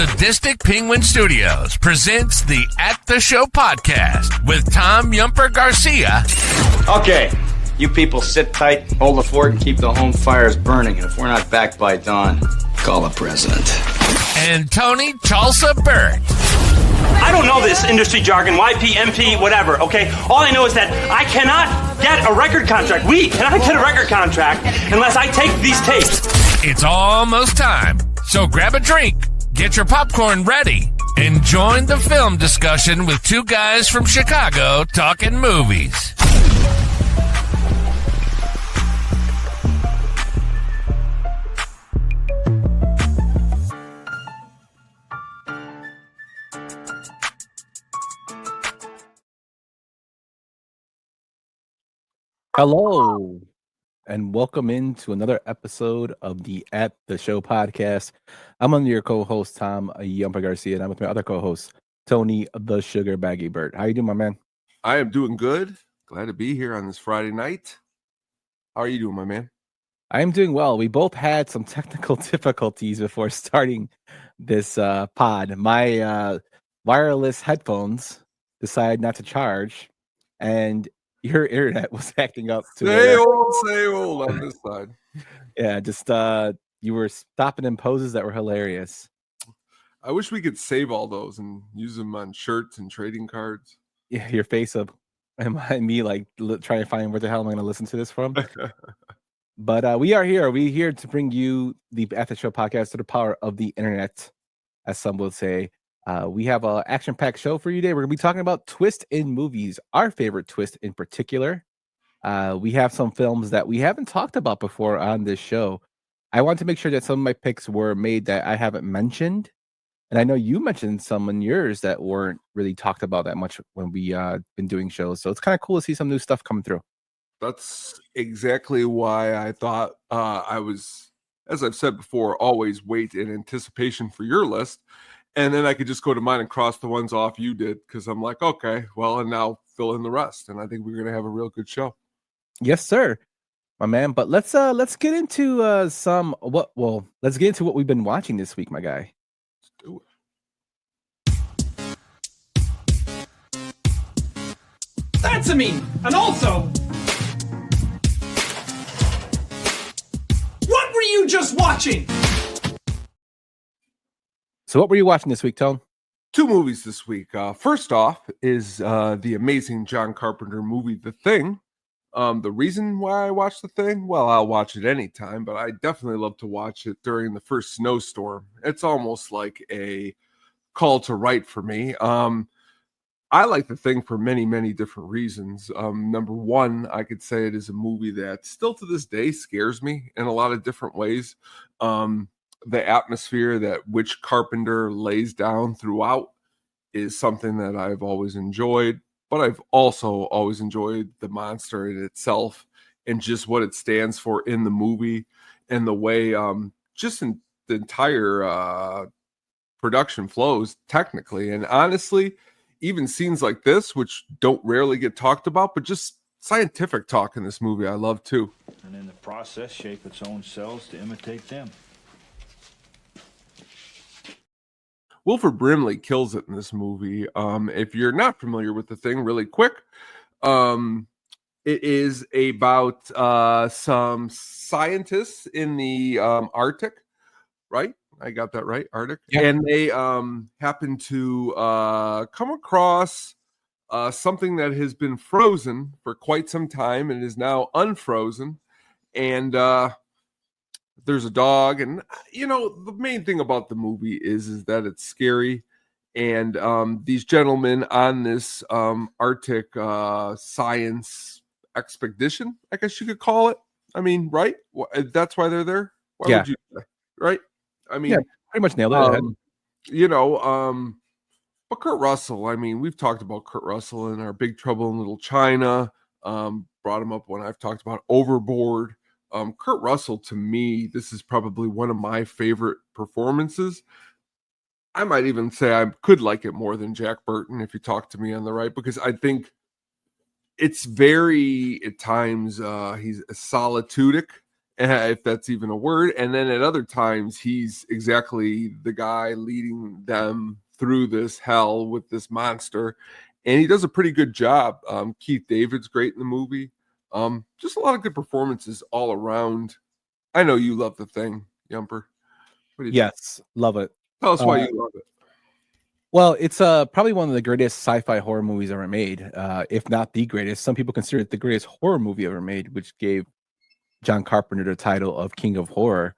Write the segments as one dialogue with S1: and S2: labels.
S1: Sadistic Penguin Studios presents the At the Show podcast with Tom Yumper Garcia.
S2: Okay, you people sit tight, hold the fort, and keep the home fires burning. And if we're not back by dawn, call the president.
S1: And Tony Tulsa Burt.
S3: I don't know this industry jargon, YP, MP, whatever, okay? All I know is that I cannot get a record contract. We cannot get a record contract unless I take these tapes.
S1: It's almost time, so grab a drink, get your popcorn ready, and join the film discussion with two guys from Chicago talking movies.
S4: Hello, and welcome into another episode of the At the Show podcast. I'm one of your co-host, Tom Yumper Garcia, and I'm with my other co-host, Tony the Sugar Baggy Bird. How you doing, my man?
S5: I am doing good. Glad to be here on this Friday night. How are you doing, my man?
S4: I am doing well. We both had some technical difficulties before starting this pod. My wireless headphones decided not to charge, and your internet was acting up too.
S5: Say old on this side.
S4: Yeah, just you were stopping in poses that were hilarious.
S5: I wish we could save all those and use them on shirts and trading cards.
S4: Yeah, your face up. And me like trying to find where the hell am I going to listen to this from? But we are here. We're here to bring you the At the Show podcast to the power of the internet, as some will say. We have an action-packed show for you today. We're going to be talking about twists in movies, our favorite twist in particular. We have some films that we haven't talked about before on this show. I want to make sure that some of my picks were made that I haven't mentioned. And I know you mentioned some in yours that weren't really talked about that much when we been doing shows. So it's kind of cool to see some new stuff coming through.
S5: That's exactly why I thought I was, as I've said before, always wait in anticipation for your list. And then I could just go to mine and cross the ones off you did, because I'm like, okay, well, and now fill in the rest. And I think we're going to have a real good show.
S4: Yes, sir, my man. But let's get into let's get into what we've been watching this week, my guy.
S5: Let's do
S6: it. That's a me. And also, what were you just watching?
S4: So what were you watching this week, Tone?
S5: 2 movies this week. First off is the amazing John Carpenter movie, The Thing. The reason why I watch The Thing, well, I'll watch it anytime, but I definitely love to watch it during the first snowstorm. It's almost like a call to write for me. I like The Thing for many, many different reasons. Number one, I could say it is a movie that still to this day scares me in a lot of different ways. The atmosphere that which Carpenter lays down throughout is something that I've always enjoyed, but I've also always enjoyed the monster in itself and just what it stands for in the movie and the way just in the entire production flows technically. And honestly, even scenes like this, which don't rarely get talked about, but just scientific talk in this movie, I love too.
S7: And in the process, shape its own cells to imitate them.
S5: Wilford Brimley kills it in this movie. If you're not familiar with The Thing, really quick, it is about some scientists in the Arctic, right? I got that right, Arctic. Yeah. And they happen to come across something that has been frozen for quite some time and is now unfrozen. And there's a dog, and the main thing about the movie is that it's scary, and these gentlemen on this Arctic science expedition, I guess you could call it. I mean, right? That's why they're there. Why would you say? Right? I mean,
S4: yeah, pretty much nailed it.
S5: But Kurt Russell. I mean, we've talked about Kurt Russell in our Big Trouble in Little China. Brought him up when I've talked about Overboard. Kurt Russell, to me, this is probably one of my favorite performances. I might even say I could like it more than Jack Burton if you talk to me on the right, because I think it's very, at times, he's solitudic if that's even a word. And then at other times, he's exactly the guy leading them through this hell with this monster. And he does a pretty good job. Keith David's great in the movie. Just a lot of good performances all around. I know you love The Thing, Yumper. What do you think?
S4: Yes, love it.
S5: Tell us why you love it.
S4: Well, it's probably one of the greatest sci-fi horror movies ever made, if not the greatest. Some people consider it the greatest horror movie ever made, which gave John Carpenter the title of King of Horror.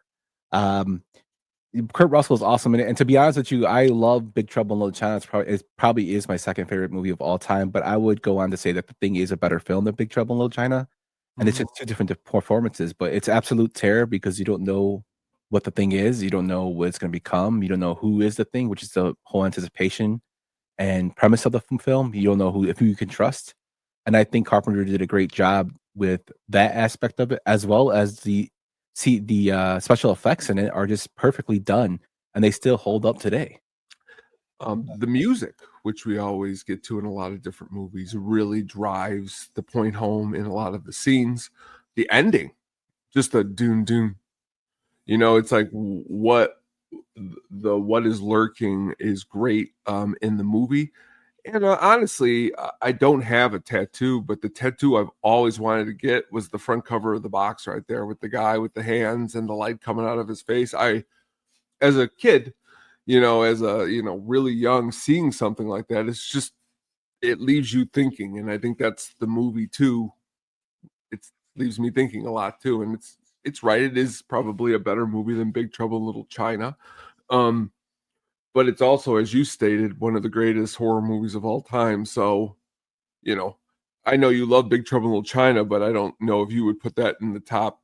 S4: Kurt Russell is awesome in it, and to be honest with you, I love Big Trouble in Little China. It probably is my second favorite movie of all time, but I would go on to say that The Thing is a better film than Big Trouble in Little China, and it's just two different performances. But it's absolute terror because you don't know what the thing is, you don't know what it's going to become, you don't know who is the thing, which is the whole anticipation and premise of the film. You don't know who you can trust, and I think Carpenter did a great job with that aspect of it, as well as the special effects in it are just perfectly done, and they still hold up today.
S5: The music, which we always get to in a lot of different movies, really drives the point home in a lot of the scenes. The ending, just the doom doom. It's like what is lurking is great in the movie. And honestly, I don't have a tattoo, but the tattoo I've always wanted to get was the front cover of the box right there with the guy with the hands and the light coming out of his face. As a kid, as a, really young, seeing something like that, it leaves you thinking. And I think that's the movie too. It leaves me thinking a lot too. And it's right. It is probably a better movie than Big Trouble in Little China. But it's also, as you stated, one of the greatest horror movies of all time. So, I know you love Big Trouble in Little China, but I don't know if you would put that in the top,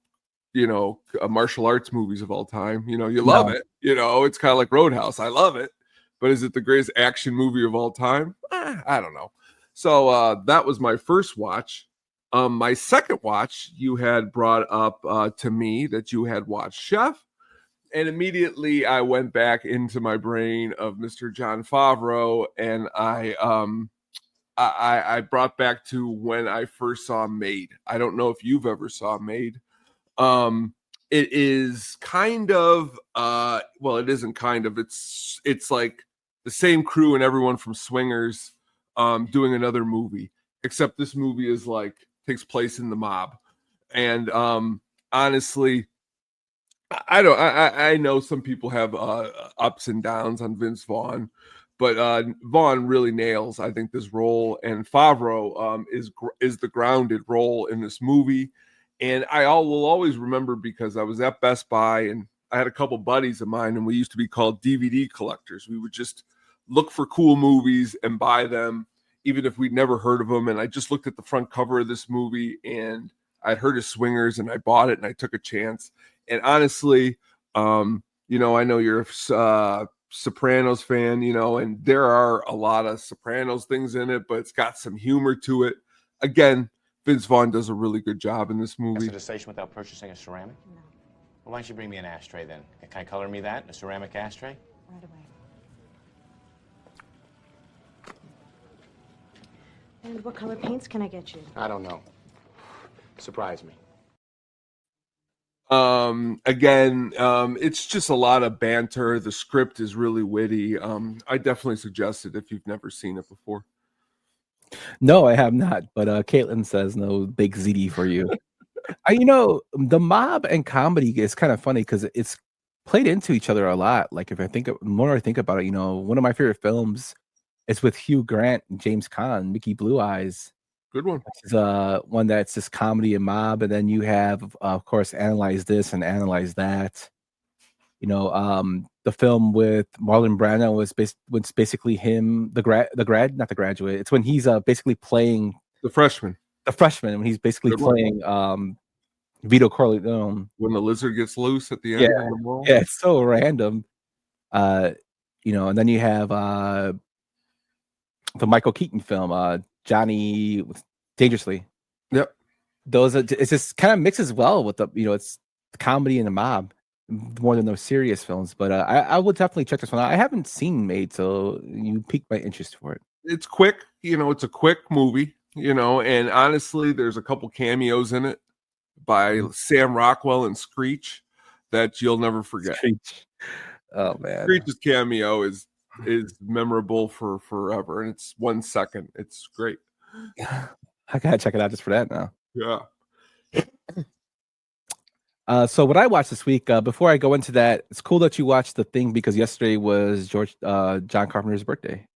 S5: martial arts movies of all time. You love it. It's kind of like Roadhouse. I love it. But is it the greatest action movie of all time? I don't know. So that was my first watch. My second watch, you had brought up to me that you had watched Chef. And immediately I went back into my brain of Mr. Jon Favreau, and I brought back to when I first saw Made. I don't know if you've ever saw Made. It is kind of it isn't kind of. It's like the same crew and everyone from Swingers doing another movie, except this movie is takes place in the mob. And honestly, I know some people have ups and downs on Vince Vaughn, but Vaughn really nails, I think, this role, and Favreau is the grounded role in this movie. And I will always remember because I was at Best Buy and I had a couple buddies of mine, and we used to be called DVD collectors. We would just look for cool movies and buy them, even if we'd never heard of them. And I just looked at the front cover of this movie, and I'd heard of Swingers, and I bought it, and I took a chance. And honestly, I know you're a Sopranos fan, and there are a lot of Sopranos things in it, but it's got some humor to it. Again, Vince Vaughn does a really good job in this movie.
S8: To the station without purchasing a ceramic? No. Well, why don't you bring me an ashtray then? Can I color me that? A ceramic ashtray?
S9: Right away. And what color paints can I get you?
S8: I don't know. Surprise me.
S5: Again, it's just a lot of banter. The script is really witty. I definitely suggest it if you've never seen it before.
S4: No, I have not, but Caitlin says no big ZD for you. The mob and comedy is kind of funny because it's played into each other a lot. Like the more I think about it, one of my favorite films is with Hugh Grant and James Caan, Mickey Blue Eyes.
S5: Good one.
S4: It's one that's just comedy and mob, and then you have, of course, Analyze This and Analyze That. The film with Marlon Brando was basically him, not the graduate. It's when he's basically playing
S5: the freshman.
S4: When he's basically playing Vito Corleone.
S5: When the lizard gets loose at the end of the wall.
S4: Yeah, it's so random. And then you have the Michael Keaton film, Johnny Dangerously.
S5: Yep.
S4: It just kind of mixes well with it's the comedy and the mob more than those serious films. But I would definitely check this one out. I haven't seen Made, so you piqued my interest for it.
S5: It's quick, it's a quick movie, and honestly, there's a couple cameos in it, by Sam Rockwell and Screech that you'll never forget.
S4: Screech. Oh man,
S5: Screech's cameo is memorable for forever, and it's 1 second. It's great.
S4: I gotta check it out just for that now.
S5: Yeah.
S4: So what I watched this week, before I go into that, it's cool that you watched The Thing because yesterday was John Carpenter's birthday.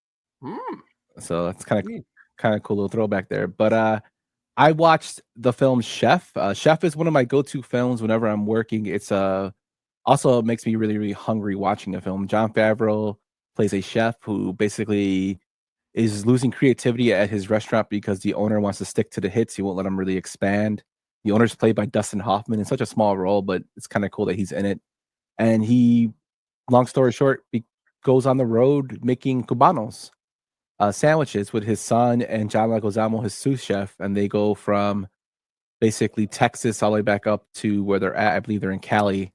S4: So that's kind of cool little throwback there. But I watched the film Chef. Chef is one of my go-to films whenever I'm working. It's also makes me really, really hungry watching a film. Jon Favreau plays a chef who basically is losing creativity at his restaurant because the owner wants to stick to the hits. He won't let him really expand. The owner's played by Dustin Hoffman in such a small role, but it's kind of cool that he's in it. And he, long story short, goes on the road making cubanos, sandwiches with his son and John Leguizamo, his sous chef. And they go from basically Texas all the way back up to where they're at. I believe they're in Cali.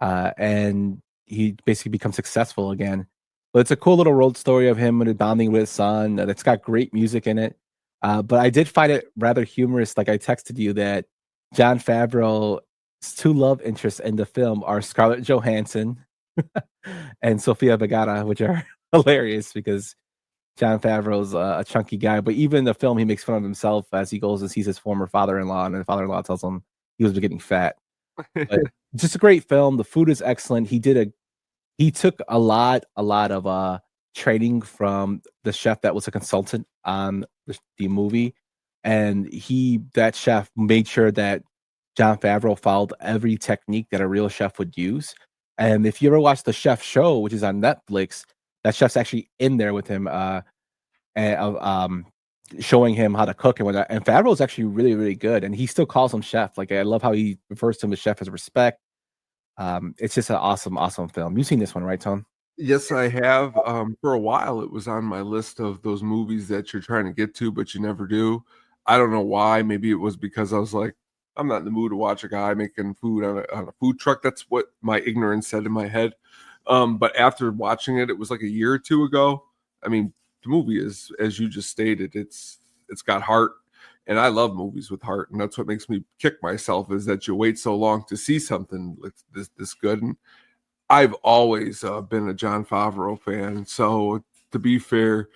S4: And he basically becomes successful again. But it's a cool little road story of him bonding with his son. It's got great music in it. But I did find it rather humorous. Like I texted you that Jon Favreau's two love interests in the film are Scarlett Johansson and Sofia Vergara, which are hilarious because Jon Favreau's a chunky guy. But even in the film, he makes fun of himself as he goes and sees his former father-in-law, and the father-in-law tells him he was getting fat. But just a great film. The food is excellent. He took a lot of training from the chef that was a consultant on the movie, and that chef made sure that Jon Favreau followed every technique that a real chef would use. And if you ever watch the Chef Show, which is on Netflix, that chef's actually in there with him, and showing him how to cook and whatnot. And Favreau is actually really, really good, and he still calls him chef. Like I love how he refers to him as chef as respect. It's just an awesome film. You've seen this one, right, Tone?
S5: Yes, I have. For a while, it was on my list of those movies that you're trying to get to, but you never do. I don't know why. Maybe it was because I was like, I'm not in the mood to watch a guy making food on a food truck. That's what my ignorance said in my head. But after watching it, it was like a year or two ago. I mean, the movie is, as you just stated, it's got heart. And I love movies with heart, and that's what makes me kick myself is that you wait so long to see something like this good. And I've always been a Jon Favreau fan. So to be fair,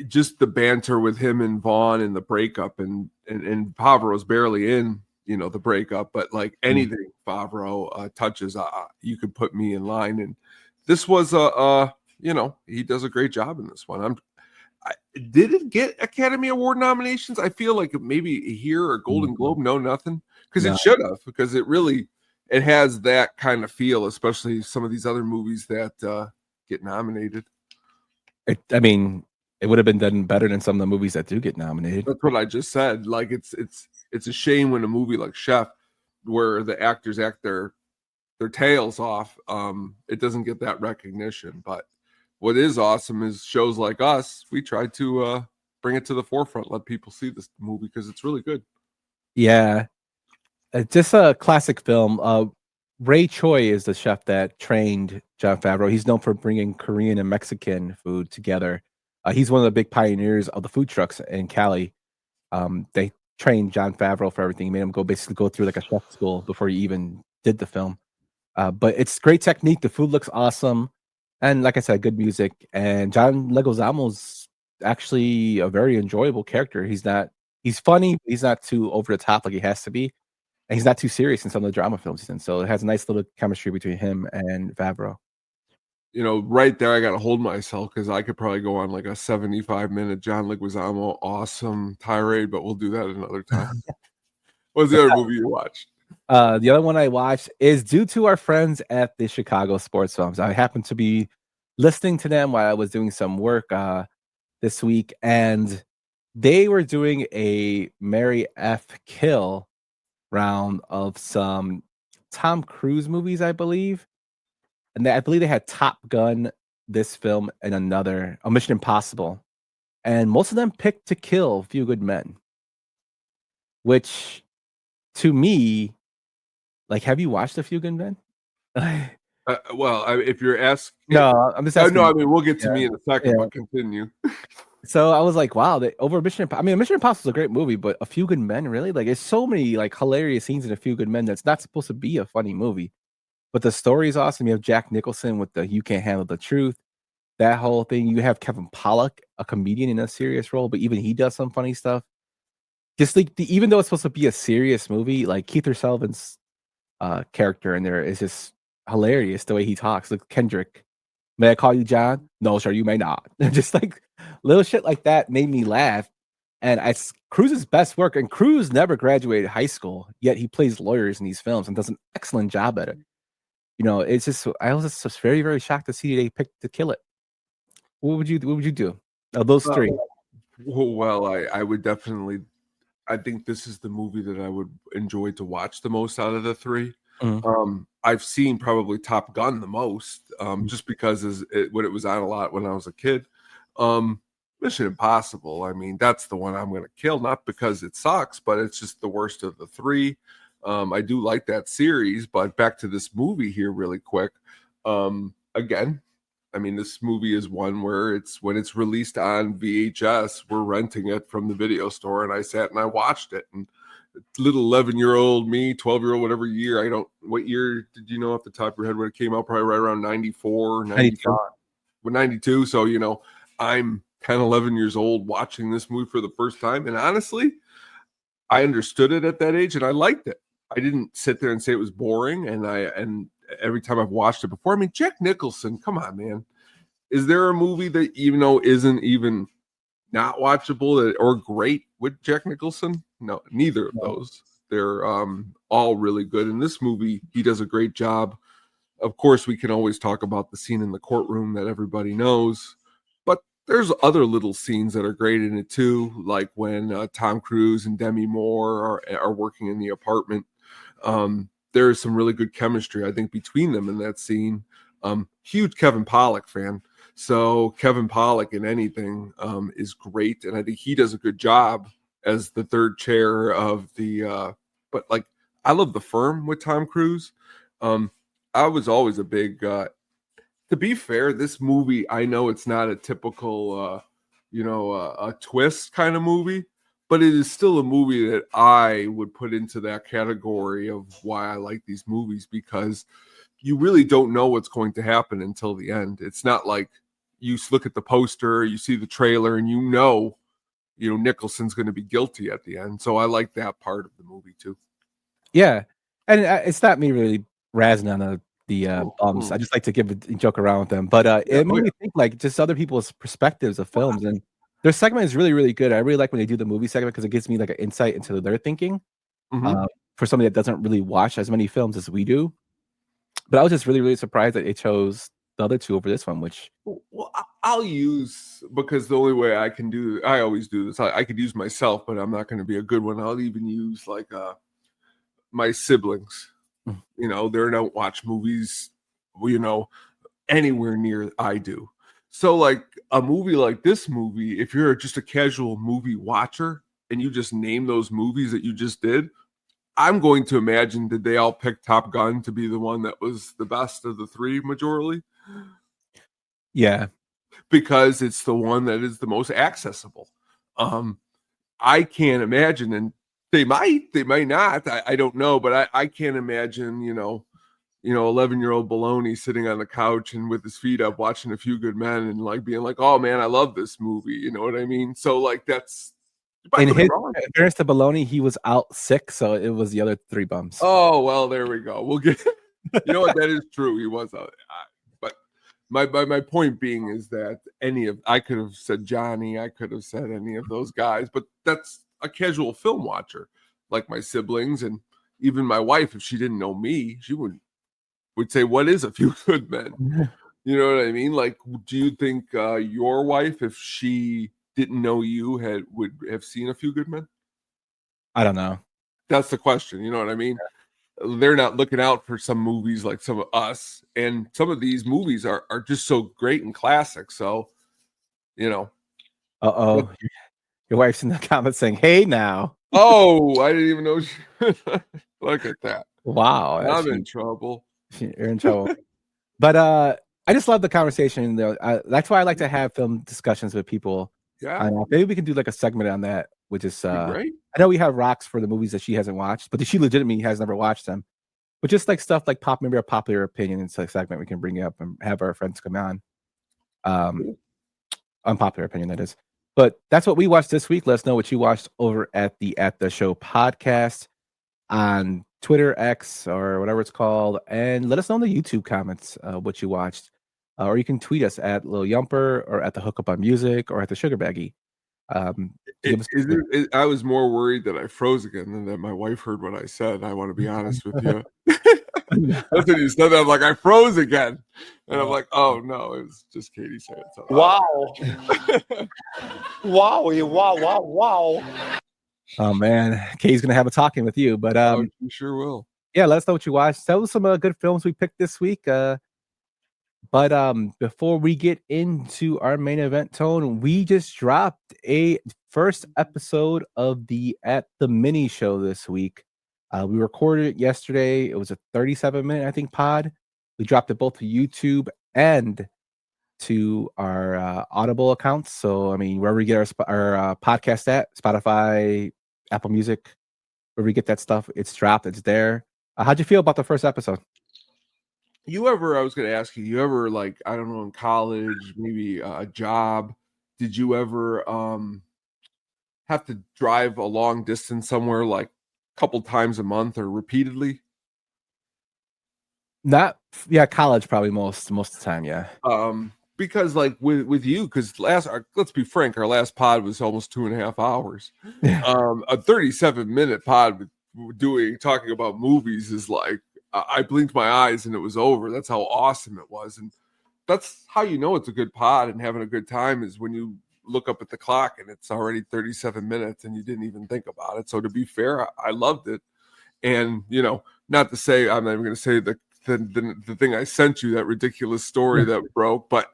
S5: just the banter with him and Vaughn and the breakup, and Favreau's barely in, the breakup, but like anything Favreau touches, you could put me in line. And this was he does a great job in this one. Did it get Academy Award nominations? I feel like maybe here or Golden Globe. No, nothing. Because it should have, because it has that kind of feel, especially some of these other movies that get nominated.
S4: It would have been done better than some of the movies that do get nominated.
S5: That's what I just said. Like it's a shame when a movie like Chef, where the actors act their tails off, it doesn't get that recognition. But what is awesome is shows like us. We try to bring it to the forefront, let people see this movie because it's really good.
S4: Yeah, just a classic film. Ray Choi is the chef that trained Jon Favreau. He's known for bringing Korean and Mexican food together. He's one of the big pioneers of the food trucks in Cali. They trained Jon Favreau for everything. He made him go through like a chef school before he even did the film. But it's great technique. The food looks awesome. And like I said, good music. And John Leguizamo's actually a very enjoyable character. He's funny, but he's not too over the top like he has to be. And he's not too serious in some of the drama films he's in. So it has a nice little chemistry between him and Favreau.
S5: Right there, I got to hold myself because I could probably go on like a 75-minute John Leguizamo awesome tirade, but we'll do that another time. What's the other movie you watched?
S4: The other one I watched is due to our friends at the Chicago Sports Films. I happened to be listening to them while I was doing some work this week, and they were doing a Mary F. Kill round of some Tom Cruise movies, I believe. And I believe they had Top Gun, this film, and another, a Mission Impossible. And most of them picked To Kill a Few Good Men. Which, to me, like, have you watched A Few Good Men?
S5: Well, if you're asking...
S4: No, I'm just asking.
S5: No, I mean, we'll get to me in a second, but continue.
S4: So I was like, wow, over Mission Impossible. I mean, Mission Impossible is a great movie, but A Few Good Men, really? Like, there's so many like hilarious scenes in A Few Good Men that's not supposed to be a funny movie. But the story is awesome. You have Jack Nicholson with the "You Can't Handle the Truth." That whole thing. You have Kevin Pollak, a comedian in a serious role, but even he does some funny stuff. Just like even though it's supposed to be a serious movie, like Keith Sullivan's character in there is just hilarious the way he talks. Like Kendrick, may I call you John? No, sir, you may not. Just like little shit like that made me laugh. And it's Cruise's best work. And Cruise never graduated high school, yet he plays lawyers in these films and does an excellent job at it. It's just I was just very, very shocked to see they picked to kill it. What would you do? Those three.
S5: Well, I would definitely. I think this is the movie that I would enjoy to watch the most out of the three. I've seen probably Top Gun the most, just because when it was on a lot when I was a kid. Mission Impossible, I mean, that's the one I'm going to kill, not because it sucks, but it's just the worst of the three. I do like that series, but back to this movie here really quick. Again, I mean, this movie is one where when it's released on VHS, we're renting it from the video store, and I sat and I watched it. And little 11-year-old me, 12-year-old, whatever year, what year did you know off the top of your head when it came out? Probably right around 94, 95, 92. So, I'm 10, 11 years old watching this movie for the first time. And honestly, I understood it at that age and I liked it. I didn't sit there and say it was boring. And every time I've watched it before, I mean, Jack Nicholson, come on, man. Is there a movie that isn't even not watchable or great with Jack Nicholson? No, neither of those. They're all really good. In this movie, he does a great job. Of course, we can always talk about the scene in the courtroom that everybody knows, but there's other little scenes that are great in it too, like when Tom Cruise and Demi Moore are working in the apartment. There is some really good chemistry, I think, between them in that scene. Huge Kevin Pollak fan. So Kevin Pollak in anything is great. And I think he does a good job as the third chair of but like, I love The Firm with Tom Cruise. I was always a big, to be fair, this movie, I know it's not a typical, a twist kind of movie, but it is still a movie that I would put into that category of why I like these movies, because you really don't know what's going to happen until the end. It's not like you look at the poster, you see the trailer, and Nicholson's going to be guilty at the end. So I like that part of the movie too.
S4: Yeah, and it's not me really razzing on the bums. I just like to joke around with them. But it made me think like just other people's perspectives of films, and their segment is really, really good. I really like when they do the movie segment because it gives me like an insight into their thinking. For somebody that doesn't really watch as many films as we do. But I was just really, really surprised that they chose the other two over this one, which...
S5: Well, I'll use, because the only way I always do this, I could use myself, but I'm not going to be a good one. I'll even use like my siblings. They don't watch movies, anywhere near I do. So like a movie like this movie, if you're just a casual movie watcher and you just name those movies that you just did, I'm going to imagine that they all picked Top Gun to be the one that was the best of the three majorly.
S4: Yeah.
S5: Because it's the one that is the most accessible. I can't imagine, and they might not. I don't know, but I can't imagine, 11-year-old Baloney sitting on the couch and with his feet up watching A Few Good Men and like being like, oh man, I love this movie. You know what I mean? So like that's...
S4: In his fairness to Baloney, he was out sick, so it was the other three bums.
S5: Oh, well, there we go. We'll get... You know what? That is true. He was out. But my point being is that I could have said Johnny, I could have said any of those guys, but that's a casual film watcher, like my siblings and even my wife. If she didn't know me, she would say, what is A Few Good Men? You know what I mean? Like, do you think your wife, if she didn't know you, would have seen A Few Good Men?
S4: I don't know.
S5: That's the question. You know what I mean? They're not looking out for some movies like some of us, and some of these movies are just so great and classic. So,
S4: your wife's in the comments saying, "Hey, now."
S5: Oh, I didn't even know. Look at that!
S4: Wow,
S5: I'm in trouble.
S4: You're in trouble. But I just love the conversation. That's why I like to have film discussions with people
S5: Yeah,
S4: I know. Maybe we can do like a segment on that, which is
S5: great.
S4: I know we have rocks for the movies that she hasn't watched, but she legitimately has never watched them. But just like stuff like maybe a popular opinion, it's a segment we can bring up and have our friends come on. Unpopular opinion, that is. But that's what we watched this week. Let us know what you watched over at the Show podcast on Twitter, X, or whatever it's called, and let us know in the YouTube comments what you watched. Or you can tweet us at Lil Yumper or at the Hookup on Music or at the Sugar Baggy.
S5: I was more worried that I froze again than that my wife heard what I said. I want to be honest with you. That's when you said that. I'm like, I froze again. And I'm like, oh no, it was just Katie saying something.
S3: Wow. Wow.
S4: Oh man, Katie's gonna have a talking with you, but
S5: you sure will.
S4: Yeah, let us know what you watched. That was some good films we picked this week. But before we get into our main event, Tone, we just dropped a first episode of the Mini Show this week. We recorded it yesterday. It was a 37-minute, I think, pod. We dropped it both to YouTube and to our Audible accounts. So, I mean, wherever we get our podcast at, Spotify, Apple Music, where we get that stuff, it's dropped. It's there. How'd you feel about the first episode?
S5: I was going to ask you, like, I don't know, in college, maybe a job, did you ever have to drive a long distance somewhere like a couple times a month or repeatedly?
S4: College probably most of the time, yeah.
S5: Because like with you, because let's be frank, our last pod was almost 2.5 hours. A 37-minute pod talking about movies is like, I blinked my eyes and it was over. That's how awesome it was. And that's how you know it's a good pod and having a good time is when you look up at the clock and it's already 37 minutes and you didn't even think about it. So to be fair, I loved it. And, not to say, I'm not even going to say the thing I sent you, that ridiculous story that broke, but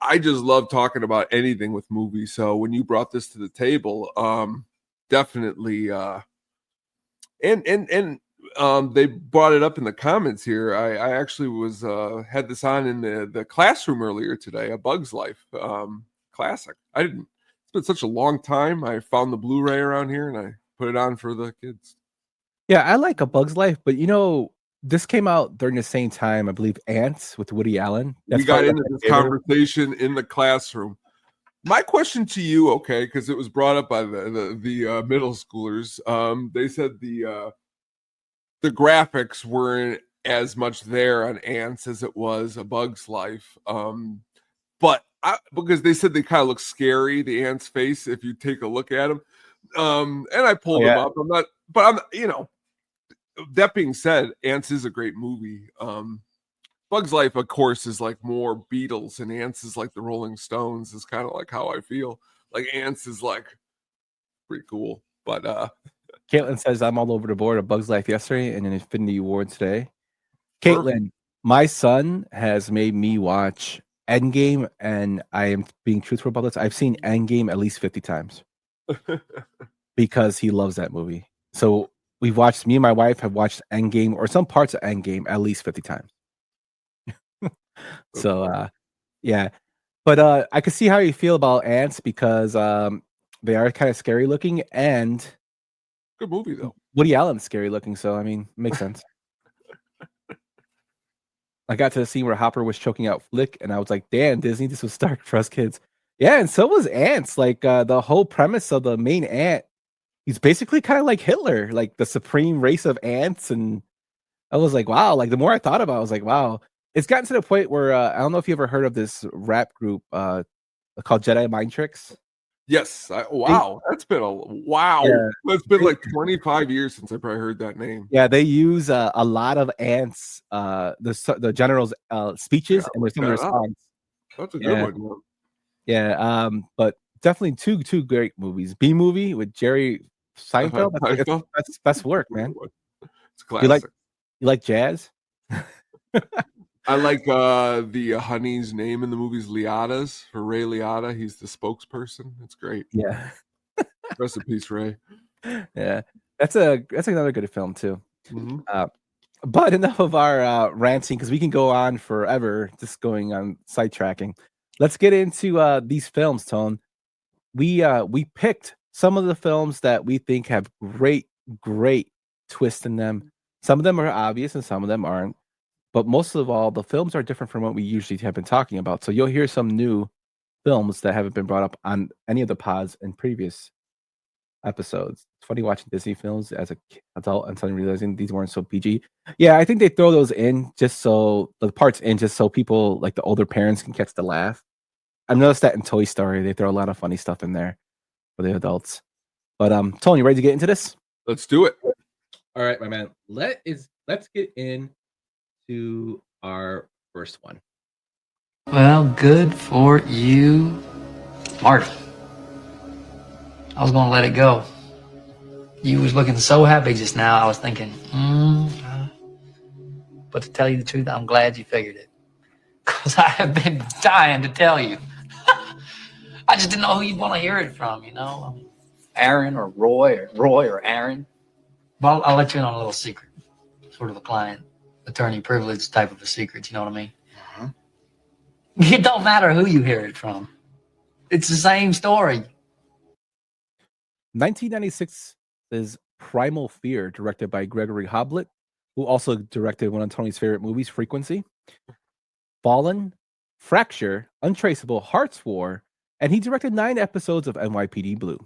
S5: I just love talking about anything with movies. So when you brought this to the table, definitely, they brought it up in the comments here. I actually had this on in the classroom earlier today, A Bug's Life classic. It's been such a long time. I found the Blu-ray around here and I put it on for the kids.
S4: Yeah, I like A Bug's Life, but this came out during the same time, I believe, Ants with Woody Allen.
S5: We got into this conversation in the classroom. My question to you, okay, because it was brought up by the middle schoolers. They said the graphics weren't as much there on Ants as it was A Bug's Life. But because they said they kind of look scary, the Ant's face, if you take a look at them. And I pulled them up. That being said, Ants is a great movie. Bug's Life, of course, is like more Beatles, and Ants is like the Rolling Stones, is kind of like how I feel. Like Ants is like pretty cool. But
S4: Caitlin says I'm all over the board of Bug's Life yesterday and an Infinity War today. Caitlin, my son has made me watch Endgame, and I am being truthful about this. I've seen Endgame at least 50 times because he loves that movie. So me and my wife have watched Endgame or some parts of Endgame at least 50 times. So, yeah. But I can see how you feel about Ants because they are kind of scary looking and
S5: good movie though.
S4: Woody Allen's scary looking, so I mean, makes sense. I got to the scene where Hopper was choking out Flick, and I was like, "Damn, Disney, this was stark for us kids." Yeah, and so was Ants. Like the whole premise of the main ant, he's basically kind of like Hitler, like the supreme race of ants. And I was like, wow. Like the more I thought about it, I was like, wow. It's gotten to the point where I don't know if you ever heard of this rap group called Jedi Mind Tricks.
S5: Yes. That's been It's been like 25 years since I probably heard that name.
S4: Yeah, they use a lot of ants, the general's speeches and some of their songs.
S5: That's a good one.
S4: Yeah, but definitely two great movies. B Movie with Jerry Seinfeld. That's best work, man.
S5: It's classic.
S4: You like jazz?
S5: I like the honey's name in the movie's Liotta's for Ray Liotta. He's the spokesperson. It's great.
S4: Yeah.
S5: Rest in peace, Ray.
S4: Yeah, that's another good film too.
S5: Mm-hmm.
S4: But enough of our ranting because we can go on forever just going on sidetracking. Let's get into these films, Tone. we picked some of the films that we think have great twists in them. Some of them are obvious and some of them aren't. But most of all, the films are different from what we usually have been talking about. So you'll hear some new films that haven't been brought up on any of the pods in previous episodes. It's funny watching Disney films as an adult and suddenly realizing these weren't so PG. Yeah, I think they throw those in just so people like the older parents can catch the laugh. I've noticed that in Toy Story, they throw a lot of funny stuff in there for the adults. But Tony, ready to get into this?
S5: Let's do it.
S4: All right, my man. Let's get into our first one.
S10: Well, good for you, Marty. I was gonna let it go. You was looking so happy just now. I was thinking, but to tell you the truth, I'm glad you figured it, because I have been dying to tell you. I just didn't know who you'd want to hear it from, Aaron or Roy or Aaron. Well, I'll let you in on a little secret, sort of a client attorney privilege type of a secret. You know what I mean? Uh-huh. It don't matter who you hear it from. It's the same story.
S4: 1996 is Primal Fear, directed by Gregory Hoblit, who also directed one of Tony's favorite movies, Frequency, Fallen, Fracture, Untraceable, Hearts War, and he directed 9 episodes of NYPD Blue.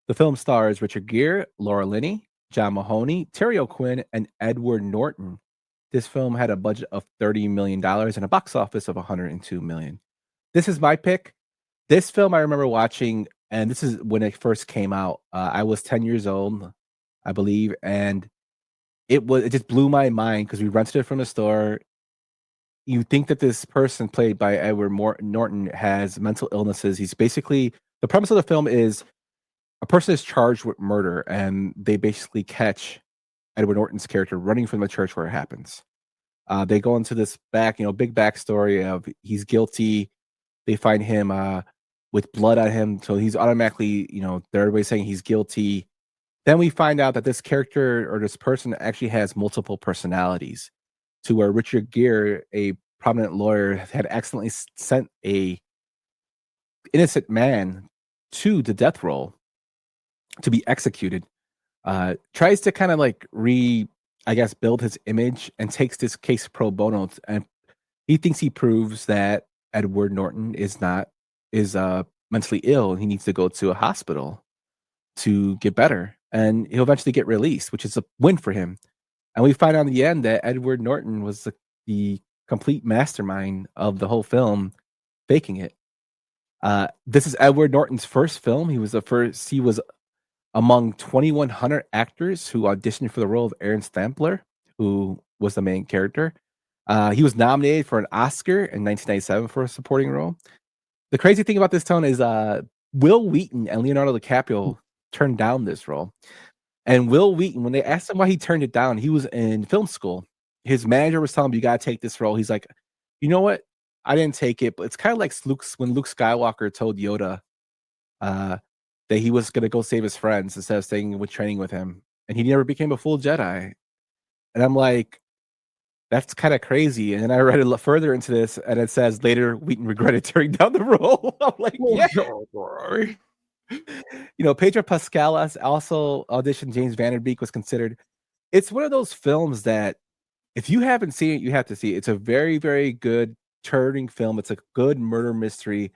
S4: The film stars Richard Gere, Laura Linney, John Mahoney, Terry O'Quinn, and Edward Norton. This film had a budget of $30 million and a box office of $102 million. This is my pick. This film I remember watching, and this is when it first came out. I was 10 years old, I believe, and it just blew my mind because we rented it from the store. You think that this person played by Edward Norton has mental illnesses. He's basically, the premise of the film is a person is charged with murder, and they basically catch Edward Norton's character running from the church where it happens. They go into this big backstory of he's guilty. They find him with blood on him, so he's automatically, everybody's saying he's guilty. Then we find out that this character or this person actually has multiple personalities, to where Richard Gere, a prominent lawyer, had accidentally sent a innocent man to the death row to be executed. Tries to kind of build his image and takes this case pro bono, and he thinks he proves that Edward Norton is mentally ill and he needs to go to a hospital to get better, and he'll eventually get released, which is a win for him. And we find out in the end that Edward Norton was the complete mastermind of the whole film, faking it. This is Edward Norton's first film. He was among 2,100 actors who auditioned for the role of Aaron Stampler, who was the main character. He was nominated for an Oscar in 1997 for a supporting role. The crazy thing about this, Tone, is Will Wheaton and Leonardo DiCaprio turned down this role. And Will Wheaton, when they asked him why he turned it down, he was in film school. His manager was telling him, you got to take this role. He's like, you know what? I didn't take it, but it's kind of like when Luke Skywalker told Yoda that he was going to go save his friends instead of staying with training with him. And he never became a full Jedi. And I'm like, that's kind of crazy. And then I read a further into this, and it says later Wheaton regretted turning down the role. I'm like, yeah. Pedro Pascal also auditioned. James Van Der Beek was considered. It's one of those films that if you haven't seen it, you have to see it. It's a very, very good turning film. It's a good murder mystery.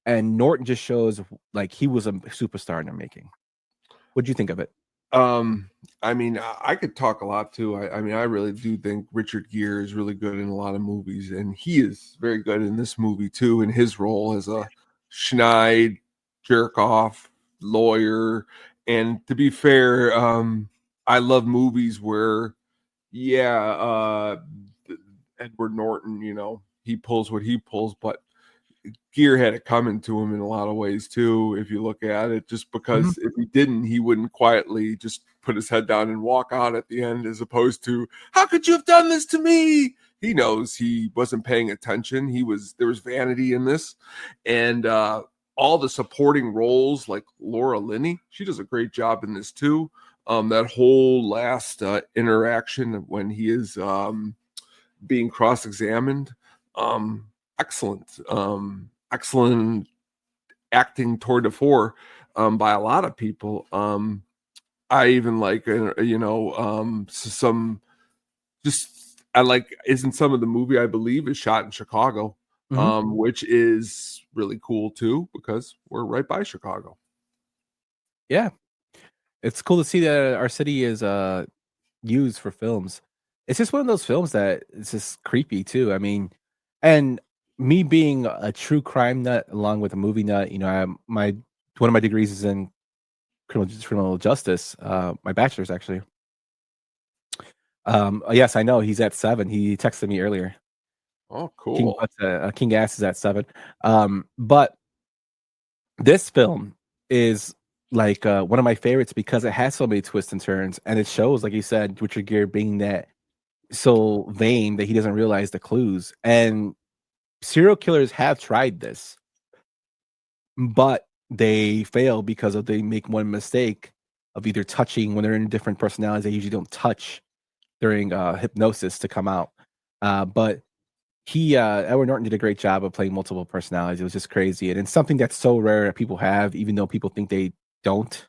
S4: And Norton just shows like he was a superstar in the making. What do you think of it?
S5: I could talk a lot too. I really do think Richard Gere is really good in a lot of movies, and he is very good in this movie too, in his role as a schneid, jerk-off lawyer. And to be fair, I love movies where, Edward Norton, he pulls what he pulls, but Gere had it coming to him in a lot of ways too, if you look at it, just because if he didn't, he wouldn't quietly just put his head down and walk out at the end, as opposed to, how could you have done this to me? He knows he wasn't paying attention. There was vanity in this. And all the supporting roles, like Laura Linney, she does a great job in this too. That whole last interaction when he is being cross-examined, excellent acting toward the fore by a lot of people. I even like, some just, I like, isn't some of the movie I believe is shot in Chicago, which is really cool too, because we're right by Chicago.
S4: Yeah. It's cool to see that our city is used for films. It's just one of those films that it's just creepy too. I mean, and me being a true crime nut along with a movie nut, one of my degrees is in criminal justice. My bachelor's actually. Yes, I know he's at 7. He texted me earlier.
S5: Oh, cool.
S4: King Ass is at 7. But this film is like one of my favorites because it has so many twists and turns, and it shows, like you said, Richard Gere being that so vain that he doesn't realize the clues. And serial killers have tried this, but they fail because they make one mistake of either touching when they're in different personalities. They usually don't touch during hypnosis to come out. But Edward Norton did a great job of playing multiple personalities. It was just crazy, and it's something that's so rare that people have, even though people think they don't.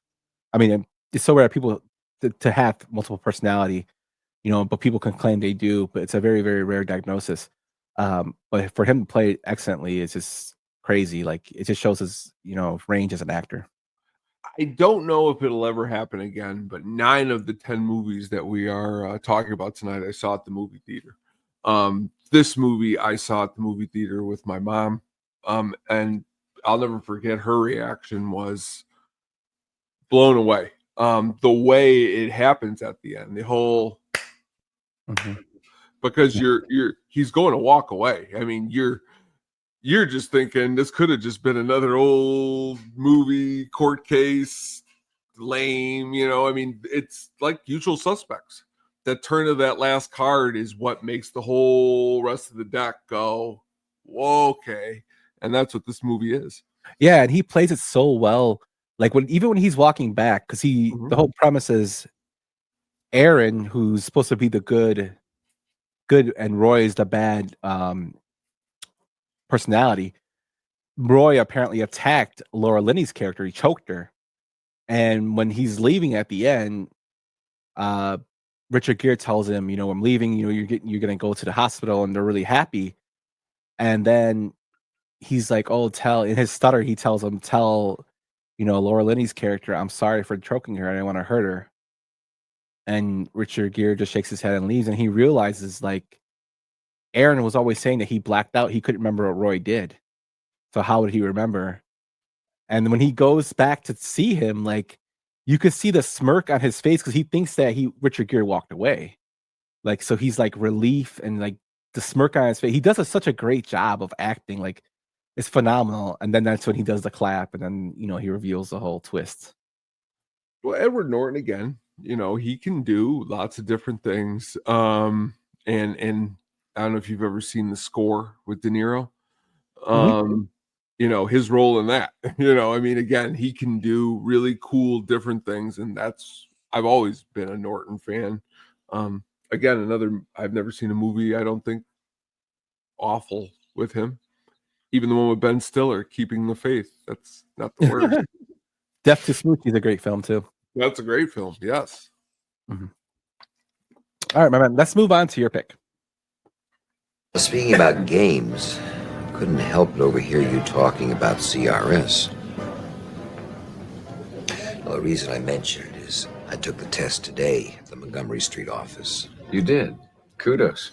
S4: I mean, it's so rare that people to have multiple personality, but people can claim they do. But it's a very, very rare diagnosis. But for him to play it excellently is just crazy. Like, it just shows his range as an actor.
S5: I don't know if it'll ever happen again, but 9 of the 10 movies that we are talking about tonight, I saw at the movie theater. This movie I saw at the movie theater with my mom, and I'll never forget her reaction was blown away. The way it happens at the end, the whole because he's going to walk away. I mean, you're just thinking this could have just been another old movie court case, lame, I mean, it's like Usual Suspects. That turn of that last card is what makes the whole rest of the deck go, whoa, okay. And that's what this movie is.
S4: Yeah, and he plays it so well. Like even when he's walking back, because the whole premise is Aaron, who's supposed to be the good, and Roy is the bad personality. Roy apparently attacked Laura Linney's character. He choked her, and when he's leaving at the end, Richard Gere tells him, I'm leaving. You're gonna go to the hospital, and they're really happy. And then he's like, "Oh, in his stutter, he tells him, tell Laura Linney's character, I'm sorry for choking her. I didn't want to hurt her." And Richard Gere just shakes his head and leaves. And he realizes, like, Aaron was always saying that he blacked out. He couldn't remember what Roy did. So how would he remember? And when he goes back to see him, like, you could see the smirk on his face because he thinks that Richard Gere walked away. Like, so he's like relief and like the smirk on his face. He does such a great job of acting. Like, it's phenomenal. And then that's when he does the clap, and then he reveals the whole twist.
S5: Well, Edward Norton again, he can do lots of different things. And I don't know if you've ever seen The Score with De Niro. His role in that. I mean, again, he can do really cool different things, and I've always been a Norton fan. Again, I've never seen a movie I don't think awful with him. Even the one with Ben Stiller, Keeping the Faith. That's not the worst.
S4: Death to Smoochie is a great film too.
S5: That's a great film. Yes.
S4: All right, my man. Let's move on to your pick.
S11: Speaking about games, couldn't help but overhear you talking about CRS. Well, the reason I mention it is I took the test today at the Montgomery Street office.
S12: You did? Kudos.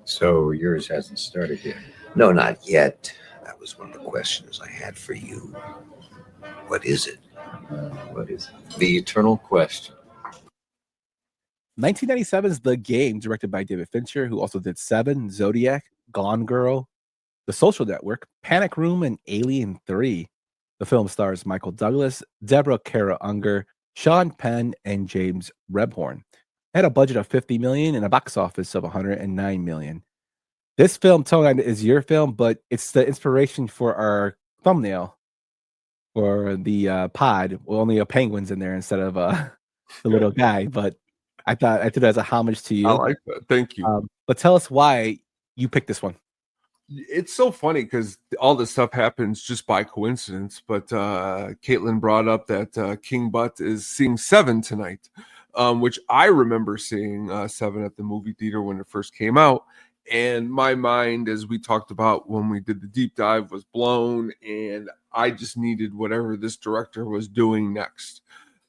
S12: So yours hasn't started yet?
S11: No, not yet. That was one of the questions I had for you. What is it?
S12: What is it? The eternal question.
S4: 1997's The Game, directed by David Fincher, who also did Seven, Zodiac, Gone Girl, The Social Network, Panic Room, and Alien 3. The film stars Michael Douglas, Deborah Kara Unger, Sean Penn, and James Rebhorn. It had a budget of $50 million and a box office of $109 million. This film, Tone, is your film, but it's the inspiration for our thumbnail for the pod. Well, only a penguin's in there instead of the little guy, but I thought it as a homage to you.
S5: I like that. Thank you.
S4: But tell us why you picked this one.
S5: It's so funny because all this stuff happens just by coincidence. But Caitlin brought up that King Butt is seeing Seven tonight, which I remember seeing Seven at the movie theater when it first came out. And my mind, as we talked about when we did the deep dive, was blown. And I just needed whatever this director was doing next.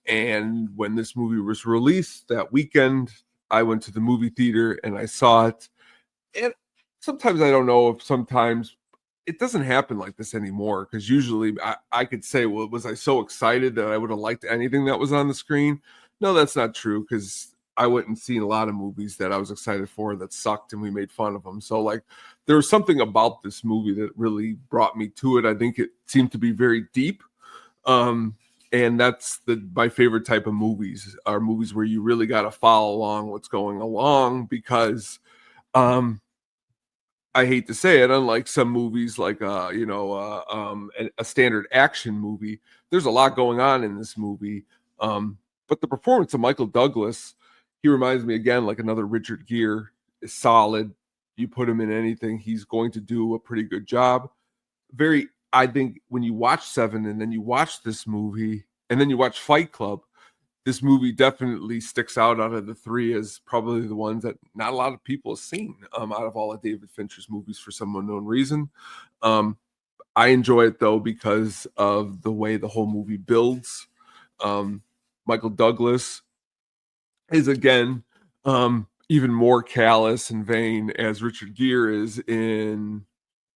S5: And when this movie was released that weekend, I went to the movie theater and I saw it. And sometimes I don't know if sometimes it doesn't happen like this anymore, because usually I could say, well, was I so excited that I would have liked anything that was on the screen? No, that's not true, because I went and seen a lot of movies that I was excited for that sucked and we made fun of them. So like there was something about this movie that really brought me to it. I think it seemed to be very deep. And that's my favorite type of movies, are movies where you really got to follow along what's going along, because I hate to say it, unlike some movies like a standard action movie, there's a lot going on in this movie. But the performance of Michael Douglas, he reminds me again like another Richard Gere, is solid. You put him in anything, he's going to do a pretty good job. I think when you watch Seven and then you watch this movie and then you watch Fight Club, this movie definitely sticks out of the three as probably the ones that not a lot of people have seen out of all of David Fincher's movies for some unknown reason. I enjoy it, though, because of the way the whole movie builds. Michael Douglas is, again, even more callous and vain as Richard Gere is in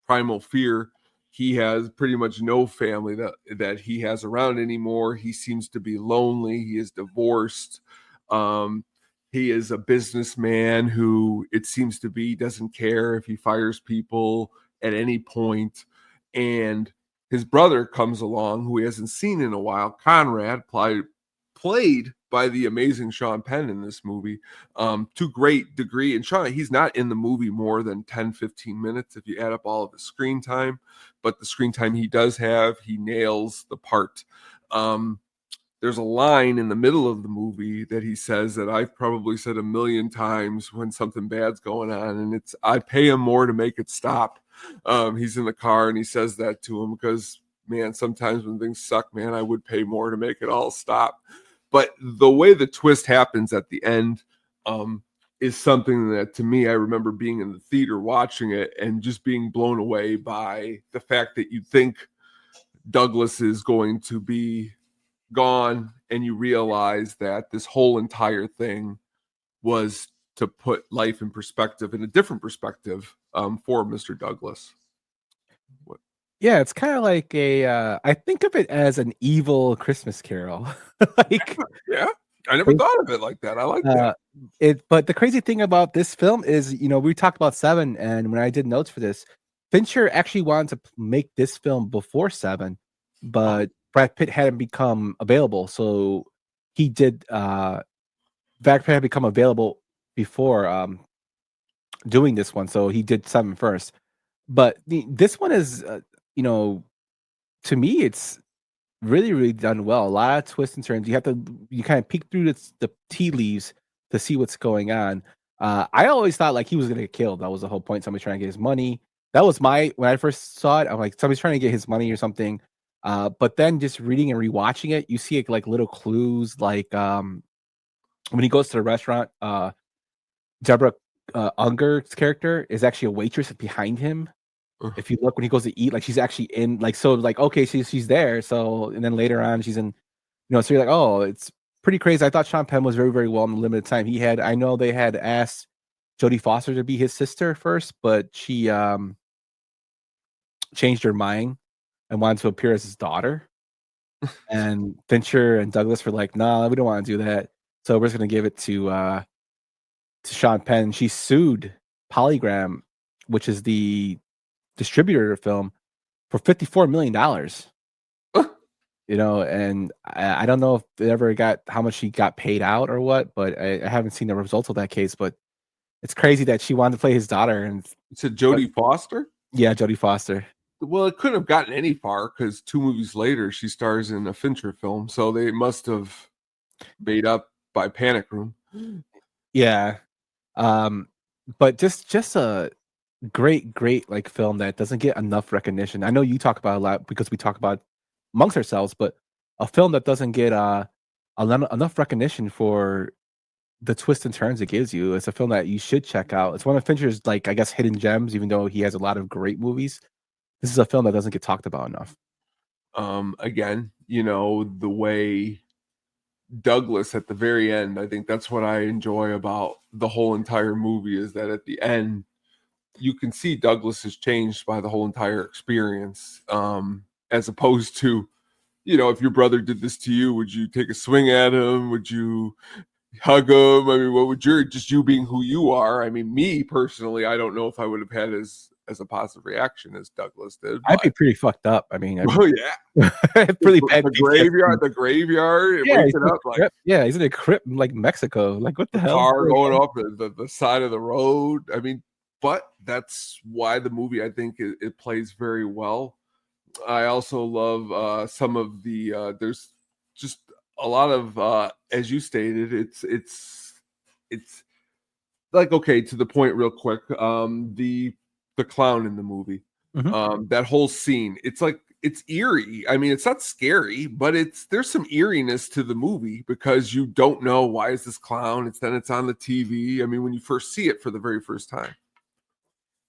S5: Primal Fear. He has pretty much no family that he has around anymore. He seems to be lonely. He is divorced. He is a businessman who, it seems to be, doesn't care if he fires people at any point. And his brother comes along, who he hasn't seen in a while, Conrad, played by the amazing Sean Penn in this movie, to great degree. And Sean, he's not in the movie more than 10, 15 minutes if you add up all of the screen time. But the screen time he does have, he nails the part. There's a line in the middle of the movie that he says that I've probably said a million times when something bad's going on, and it's, I pay him more to make it stop. He's in the car and he says that to him because, man, sometimes when things suck, man, I would pay more to make it all stop. But the way the twist happens at the end is something that, to me, I remember being in the theater watching it and just being blown away by the fact that you think Douglas is going to be gone, and you realize that this whole entire thing was to put life in perspective, in a different perspective, for Mr. Douglas.
S4: Yeah, it's kind of like I think of it as an evil Christmas Carol. Like,
S5: yeah, I never thought of it like that. I like that.
S4: But the crazy thing about this film is, we talked about Seven, and when I did notes for this, Fincher actually wanted to make this film before Seven, but Brad Pitt hadn't become available, so he did. Brad Pitt had become available before doing this one, so he did Seven first. But this one is, to me, it's really, really done well. A lot of twists and turns. You kind of peek through the tea leaves to see what's going on. I always thought like he was gonna get killed. That was the whole point. Somebody's trying to get his money. That was when I first saw it, I'm like, somebody's trying to get his money or something. But then just reading and rewatching it, you see like little clues, like when he goes to the restaurant, Deborah Unger's character is actually a waitress behind him. If you look when he goes to eat, like she's actually in, like, so like, okay, she's there. So, and then later on she's in, so you're like, oh, it's pretty crazy. I thought Sean Penn was very, very well in the limited time he had. I know they had asked Jodie Foster to be his sister first, but she changed her mind and wanted to appear as his daughter. And Fincher and Douglas were like, nah, we don't want to do that. So we're just going to give it to Sean Penn. She sued Polygram, which is the distributor of the film, for $54 million. And I don't know if they ever got how much she got paid out or what, but I haven't seen the results of that case. But it's crazy that she wanted to play his daughter. And
S5: it's a Jodie Foster?
S4: Yeah, Jodie Foster.
S5: Well, it couldn't have gotten any far because 2 movies later she stars in a Fincher film, so they must have made up by Panic Room.
S4: Yeah. But just great like film that doesn't get enough recognition. I know you talk about it a lot because we talk about amongst ourselves, but a film that doesn't get enough recognition for the twists and turns it gives you. It's a film that you should check out. It's one of Fincher's, like, I guess, hidden gems, even though he has a lot of great movies. This is a film that doesn't get talked about enough.
S5: Again, the way Douglas at the very end, I think that's what I enjoy about the whole entire movie, is that at the end you can see Douglas is changed by the whole entire experience, as opposed to, if your brother did this to you, would you take a swing at him? Would you hug him? I mean, what would you being who you are? I mean, me personally, I don't know if I would have had as a positive reaction as Douglas did.
S4: I'd be pretty fucked up. I mean,
S5: oh yeah,
S4: pretty bad.
S5: The graveyard,
S4: yeah,
S5: waking up like,
S4: he's in a crypt in like Mexico. Like, what the hell?
S5: Car going up the side of the road. I mean, but that's why the movie, I think, it plays very well. I also love some of the there's just a lot of as you stated, it's like, okay, to the point real quick, the clown in the movie, that whole scene, it's like, it's eerie. I mean, it's not scary, but there's some eeriness to the movie because you don't know, why is this clown? It's on the TV. I mean, when you first see it for the very first time.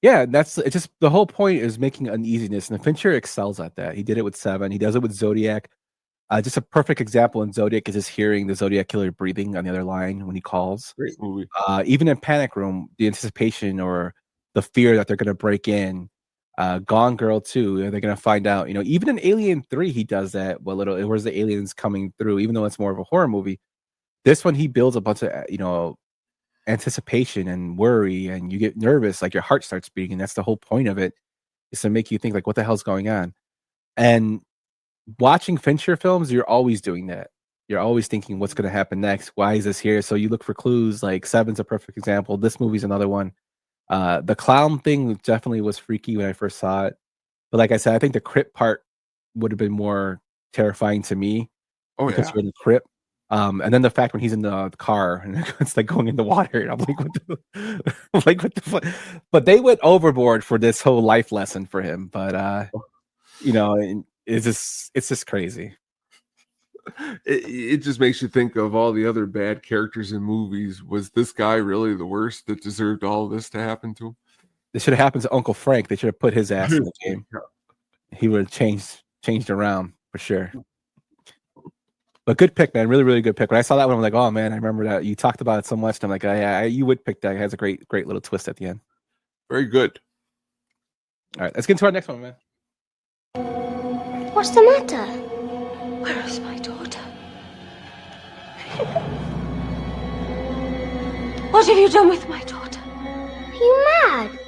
S4: Yeah, it's just the whole point is making uneasiness, and Fincher excels at that. He did it with Seven. He does it with Zodiac. Just a perfect example in Zodiac is just hearing the Zodiac killer breathing on the other line when he calls.
S5: Great movie.
S4: Even in Panic Room, the anticipation or the fear that they're going to break in. Gone Girl 2, they're going to find out. Even in Alien 3, he does that. Where's the aliens coming through? Even though it's more of a horror movie, this one he builds a bunch of anticipation and worry, and you get nervous, like your heart starts beating, and that's the whole point of it, is to make you think, like, what the hell's going on. And watching Fincher films, you're always doing that. You're always thinking, what's going to happen next? Why is this here? So you look for clues. Like Seven's a perfect example. This movie's another one. The clown thing definitely was freaky when I first saw it, but like I said, I think the crypt part would have been more terrifying to me. Because you're in the crypt. And then the fact when he's in the car and it's like going in the water, and I'm like, what the fuck? But they went overboard for this whole life lesson for him. But it's just crazy.
S5: It just makes you think of all the other bad characters in movies. Was this guy really the worst that deserved all of this to happen to him?
S4: This should have happened to Uncle Frank. They should have put his ass in the game. He would have changed around for sure. But good pick, man. Really, really good pick. When I saw that one, I'm like, oh man, I remember that. You talked about it so much. And I'm like, yeah, you would pick that. It has a great little twist at the end.
S5: Very good.
S4: All right, let's get into our next one, man.
S9: What's the matter? Where is my daughter? What have you done with my daughter? Are you mad?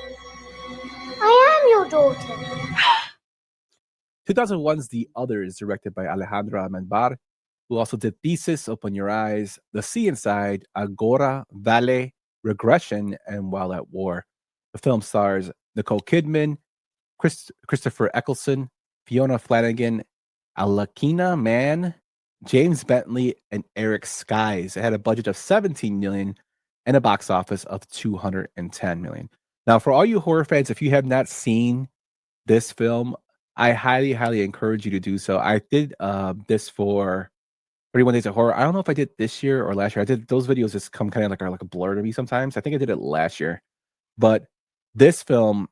S9: I am your daughter.
S4: 2001's The Others, directed by Alejandro Amenbar, who also did Thesis, Open Your Eyes, The Sea Inside, Agora, Vale, Regression, and While at War. The film stars Nicole Kidman, Christopher Eccleston, Fiona Flanagan, Alakina Mann, James Bentley, and Eric Skies. It had a budget of $17 million and a box office of $210 million. Now, for all you horror fans, if you have not seen this film, I highly, highly encourage you to do so. I did this for 31 Days of Horror. I don't know if I did this year or last year. I did those videos just come kind of like a blur to me sometimes. I think I did it last year. But this film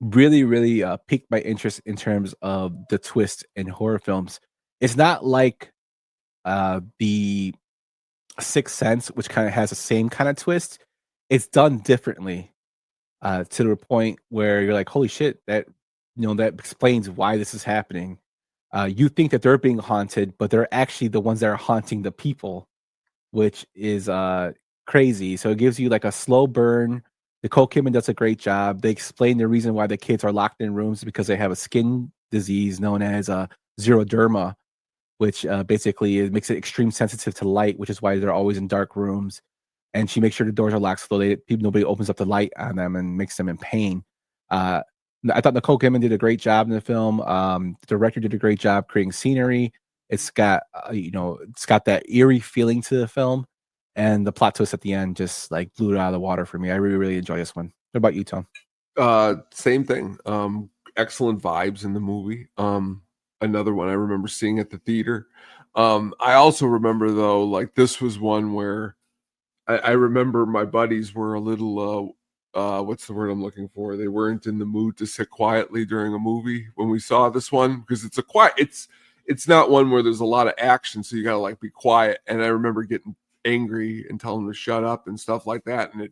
S4: really, really piqued my interest in terms of the twist in horror films. It's not like the Sixth Sense, which kind of has the same kind of twist. It's done differently to the point where you're like, holy shit, that explains why this is happening. You think that they're being haunted, but they're actually the ones that are haunting the people, which is crazy. So it gives you like a slow burn. Nicole Kidman does a great job. They explain the reason why the kids are locked in rooms because they have a skin disease known as xeroderma, which basically makes it extreme sensitive to light, which is why they're always in dark rooms. And she makes sure the doors are locked so nobody opens up the light on them and makes them in pain. I thought Nicole Kidman did a great job in the film. The director did a great job creating scenery. It's got it's got that eerie feeling to the film, and the plot twist at the end just like blew it out of the water for me. I really, really enjoy this one. What about you, Tom?
S5: Same thing. Excellent vibes in the movie. Another one I remember seeing at the theater. I also remember though, like this was one where I remember my buddies were a little what's the word I'm looking for? They weren't in the mood to sit quietly during a movie when we saw this one because it's not one where there's a lot of action, so you gotta like be quiet. And I remember getting angry and telling them to shut up and stuff like that. And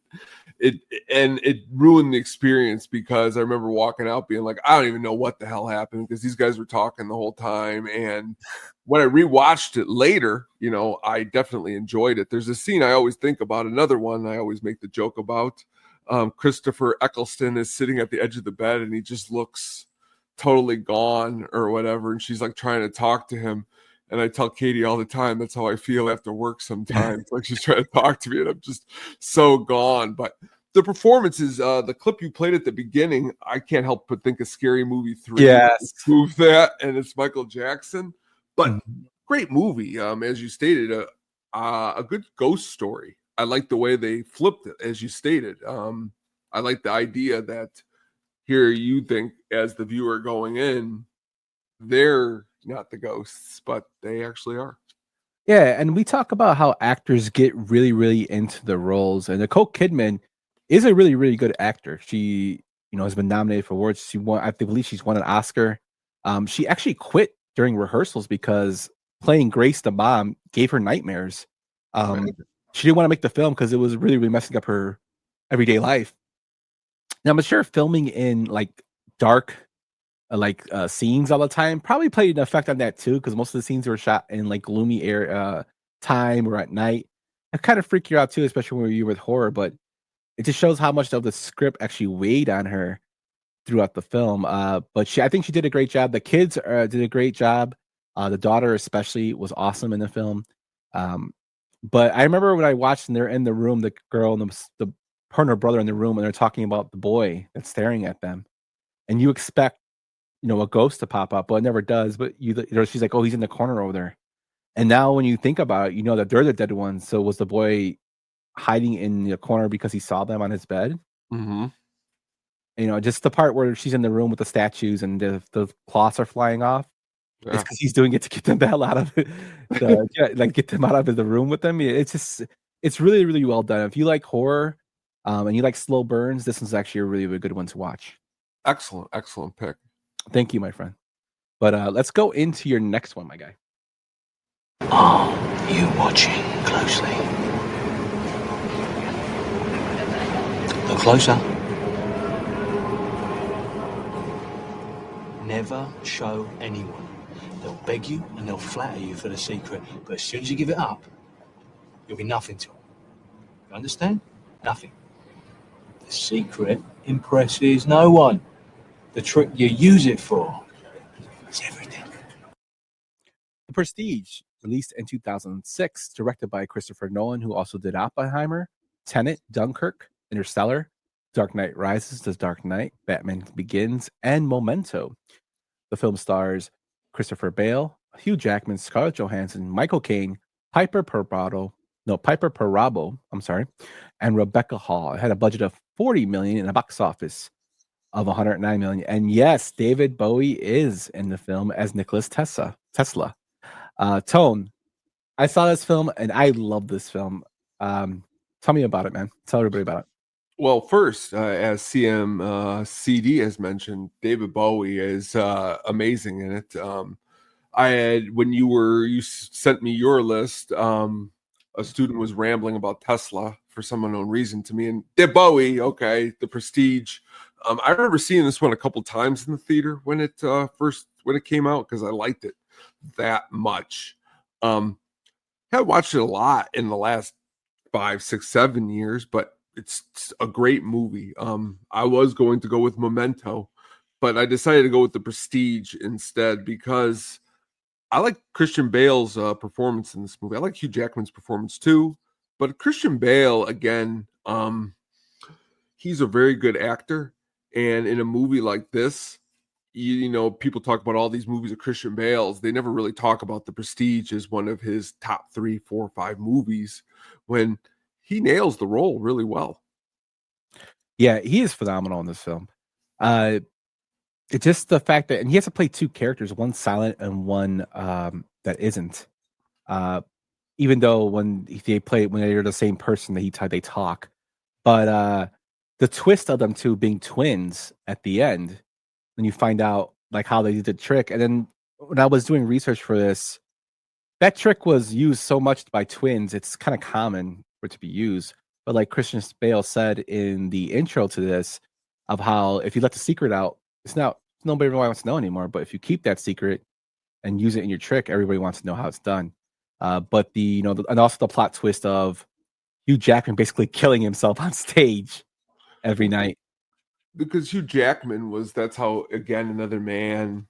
S5: it ruined the experience because I remember walking out being like, I don't even know what the hell happened because these guys were talking the whole time. And when I rewatched it later, I definitely enjoyed it. There's a scene I always think about, another one I always make the joke about. Christopher Eccleston is sitting at the edge of the bed and he just looks totally gone or whatever. And she's like trying to talk to him. And I tell Katie all the time, that's how I feel after work sometimes. Like she's trying to talk to me and I'm just so gone. But the performances, the clip you played at the beginning, I can't help but think of Scary Movie 3.
S4: Yes.
S5: Move that, and it's Michael Jackson. But great movie, as you stated, a good ghost story. I like the way they flipped it, as you stated. I like the idea that here you think, as the viewer going in, they're not the ghosts, but they actually are.
S4: Yeah, and we talk about how actors get really, really into the roles, and Nicole Kidman is a really, really good actor. She, has been nominated for awards. She won, I believe, she's won an Oscar. She actually quit during rehearsals because playing Grace the mom gave her nightmares. She didn't want to make the film because it was really, really messing up her everyday life. Now, I'm sure filming in like dark scenes all the time probably played an effect on that too, because most of the scenes were shot in like gloomy air time or at night. It kind of freak you out too, especially when you're with horror, but it just shows how much of the script actually weighed on her throughout the film. But I think she did a great job. The kids did a great job. The daughter especially was awesome in the film. But I remember when I watched and they're in the room, the girl and her and her brother in the room, and they're talking about the boy that's staring at them, and you expect a ghost to pop up, but it never does. But she's like, oh, he's in the corner over there. And now when you think about it, that they're the dead ones. So was the boy hiding in the corner because he saw them on his bed?
S5: Mm-hmm.
S4: Just the part where she's in the room with the statues and the cloths are flying off. Yeah. It's because he's doing it to get them the hell out of it. Get them out of the room with them. It's really, really well done. If you like horror and you like slow burns, this is actually a really, really good one to watch.
S5: Excellent pick.
S4: Thank you, my friend. But let's go into your next one, my guy.
S13: Are you watching closely? Look closer. Never show anyone. They'll beg you and they'll flatter you for the secret, but as soon as you give it up, you'll be nothing to them. You understand? Nothing. The secret impresses no one. The trick you use it for is everything.
S4: The Prestige, released in 2006, directed by Christopher Nolan, who also did Oppenheimer, Tenet, Dunkirk, Interstellar, Dark Knight Rises, The Dark Knight, Batman Begins, and Memento. The film stars Christopher Bale, Hugh Jackman, Scarlett Johansson, Michael Caine, Piper Perabo, and Rebecca Hall. It had a budget of $40 million and a box office of $109 million. And yes, David Bowie is in the film as Nicholas Tesla. Tone, I saw this film and I love this film. Tell me about it, man. Tell everybody about it.
S5: Well, first, as CD has mentioned, David Bowie is amazing in it. I had, when you sent me your list, a student was rambling about Tesla for some unknown reason to me, and David Bowie, okay, The Prestige. I remember seeing this one a couple times in the theater when it came out because I liked it that much. I watched it a lot in the last 5, 6, 7 years, but it's a great movie. I was going to go with Memento, but I decided to go with The Prestige instead because I like Christian Bale's performance in this movie. I like Hugh Jackman's performance too, but Christian Bale, again, he's a very good actor. And in a movie like this, people talk about all these movies of Christian Bale's. They never really talk about The Prestige as one of his top 3, 4, 5 movies when he nails the role really well.
S4: Yeah, he is phenomenal in this film. It's just the fact that, and he has to play two characters, one silent and one that isn't. Even though when they're the same person, they talk, but the twist of them two being twins at the end, when you find out like how they did the trick, and then when I was doing research for this, that trick was used so much by twins. It's kind of common for it to be used, but like Christian Bale said in the intro to this, of how if you let the secret out, it's not nobody really wants to know anymore. But if you keep that secret and use it in your trick, everybody wants to know how it's done. But and also the plot twist of Hugh Jackman basically killing himself on stage every night.
S5: Because Hugh Jackman that's how, again, another man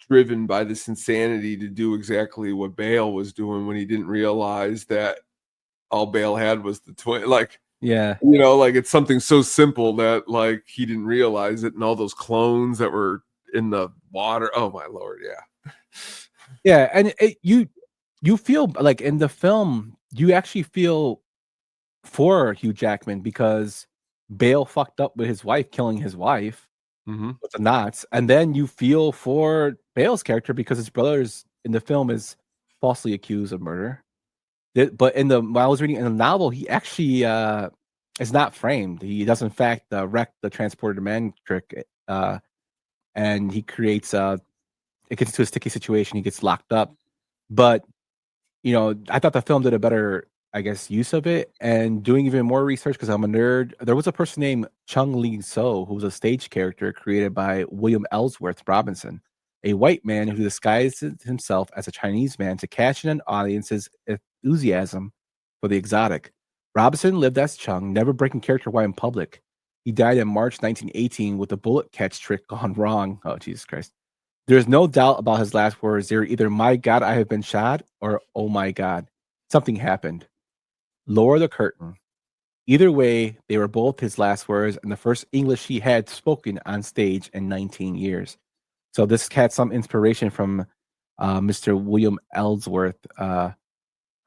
S5: driven by this insanity to do exactly what Bale was doing when he didn't realize that all Bale had was the twin. Like,
S4: yeah,
S5: like it's something so simple that like he didn't realize it, and all those clones that were in the water. Oh my Lord, yeah.
S4: Yeah, and you feel like in the film, you actually feel for Hugh Jackman because Bale fucked up with his wife, killing his wife with the knots, and then you feel for Bale's character because his brother's in the film is falsely accused of murder. But when I was reading in the novel, he actually is not framed. He does in fact wreck the transporter man trick, and he creates it gets into a sticky situation. He gets locked up, but I thought the film did a better, I guess, use of it. And doing even more research because I'm a nerd, there was a person named Chung Lee So who was a stage character created by William Ellsworth Robinson, a white man who disguised himself as a Chinese man to cash in an audience's enthusiasm for the exotic. Robinson lived as Chung, never breaking character while in public. He died in March 1918 with a bullet catch trick gone wrong. Oh, Jesus Christ. There's no doubt about his last words. They're either "My God, I have been shot," or "Oh my God, something happened." Lower the curtain. Either way, they were both his last words and the first English he had spoken on stage in 19 years. So this had some inspiration from Mr. William Ellsworth,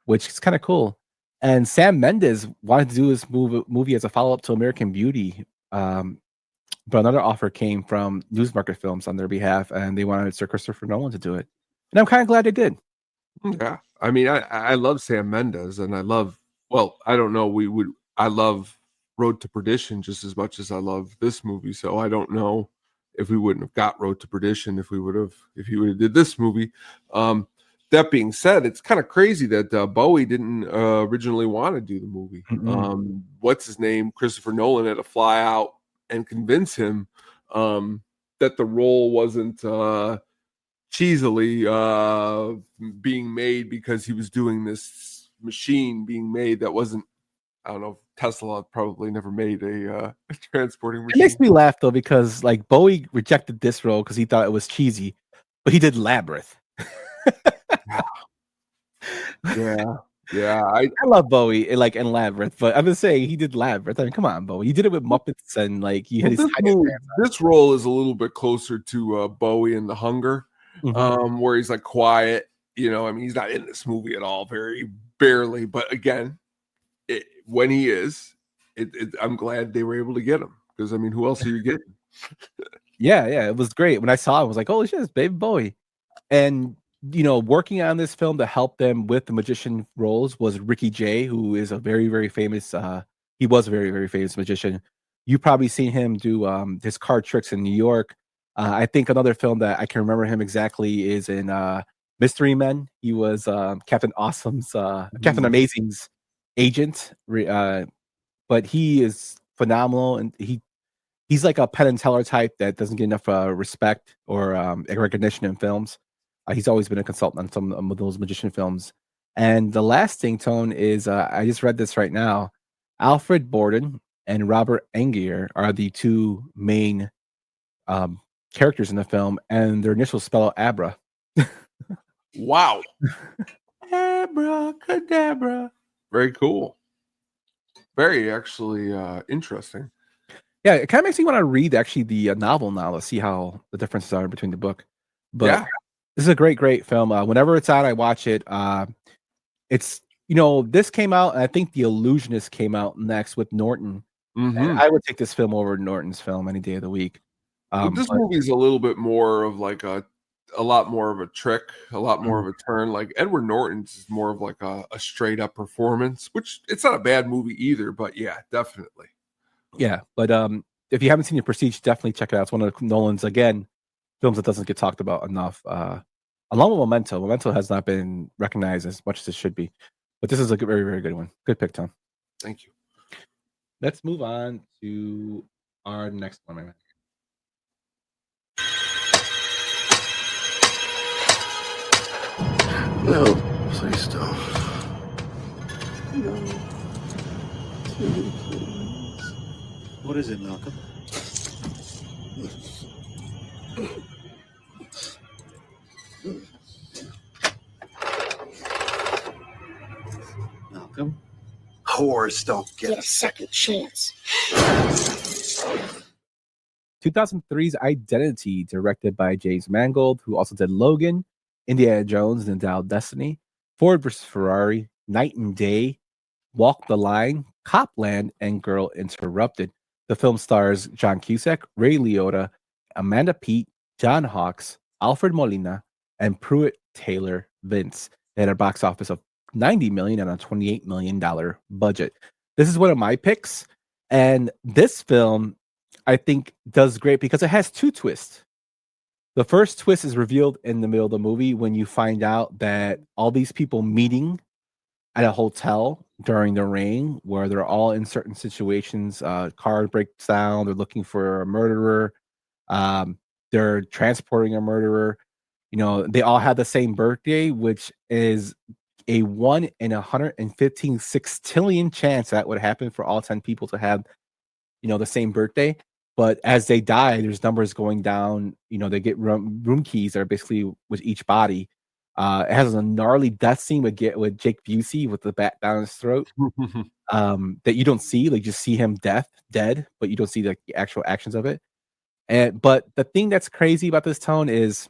S4: which is kind of cool. And Sam Mendes wanted to do this movie as a follow-up to American Beauty, but another offer came from Newsmarket Films on their behalf, and they wanted Sir Christopher Nolan to do it. And I'm kind of glad they did.
S5: Yeah. I mean, I love Sam Mendes, and I love, I don't know, I love Road to Perdition just as much as I love this movie. So I don't know if we wouldn't have got Road to Perdition if he would have did this movie. That being said, it's kind of crazy that Bowie didn't originally want to do the movie. What's his name? Christopher Nolan had to fly out and convince him that the role wasn't cheesily being made because he was doing this machine being made that wasn't, I don't know, Tesla probably never made a transporting machine.
S4: It makes me laugh though because like Bowie rejected this role because he thought it was cheesy, but he did Labyrinth.
S5: Yeah. I
S4: love Bowie and Labyrinth, but I'm just saying he did Labyrinth. I mean, come on, Bowie. You did it with Muppets and like he had
S5: this role is a little bit closer to Bowie in The Hunger, where he's like quiet. I mean, he's not in this movie at all, very barely. But again, when he is, I'm glad they were able to get him because I mean, who else are you getting?
S4: Yeah, it was great. When I saw it, I was like, holy shit, it's Baby Bowie. And working on this film to help them with the magician roles was Ricky Jay, who is a very, very famous he was a very, very famous magician. You've probably seen him do his card tricks in New York. I think another film that I can remember him exactly is in Mystery Men. He was Captain Amazing's agent. But he is phenomenal, and he's like a Penn and Teller type that doesn't get enough respect or recognition in films. He's always been a consultant on some of those magician films. And the last thing, Tone, is I just read this right now. Alfred Borden and Robert Angier are the two main characters in the film, and their initials spell out Abra.
S5: Wow.
S4: Abracadabra.
S5: Very cool. Very actually interesting.
S4: Yeah, it kind of makes me want to read actually the novel now to see how the differences are between the book. But yeah. This is a great, great film. Whenever it's out, I watch it. It's, this came out, and I think The Illusionist came out next with Norton. And I would take this film over Norton's film any day of the week.
S5: But this movie's a little bit more of like a lot more of a trick, a lot more of a turn. Like Edward Norton's is more of like a straight up performance, which it's not a bad movie either, but yeah, definitely.
S4: Yeah, but if you haven't seen The Prestige, definitely check it out. It's one of Nolan's, again, films that doesn't get talked about enough. Along with Memento. Memento has not been recognized as much as it should be. But this is a very, very good one. Good pick, Tom.
S5: Thank you.
S4: Let's move on to our next one, my man.
S14: No, please don't. No. Please.
S13: What is it, Malcolm? Malcolm?
S14: Whores don't get a second chance.
S4: 2003's Identity, directed by James Mangold, who also did Logan, Indiana Jones and the Dial of Destiny, Ford vs. Ferrari, Night and Day, Walk the Line, Copland, and Girl Interrupted. The film stars John Cusack, Ray Liotta, Amanda Peet, John Hawkes, Alfred Molina, and Pruitt Taylor Vince. They had a box office of $90 million and a $28 million budget. This is one of my picks, and this film, I think, does great because it has two twists. The first twist is revealed in the middle of the movie when you find out that all these people meeting at a hotel during the rain, where they're all in certain situations, car breaks down, they're looking for a murderer, they're transporting a murderer. You know, they all have the same birthday, which is a 1 in 115 sextillion chance that would happen for all 10 people to have, you know, the same birthday. But as they die, there's numbers going down. You know, they get room keys that are basically with each body. It has a gnarly death scene with Jake Busey with the bat down his throat that you don't see. Like, just see him dead, but you don't see the actual actions of it. But the thing that's crazy about this tone is,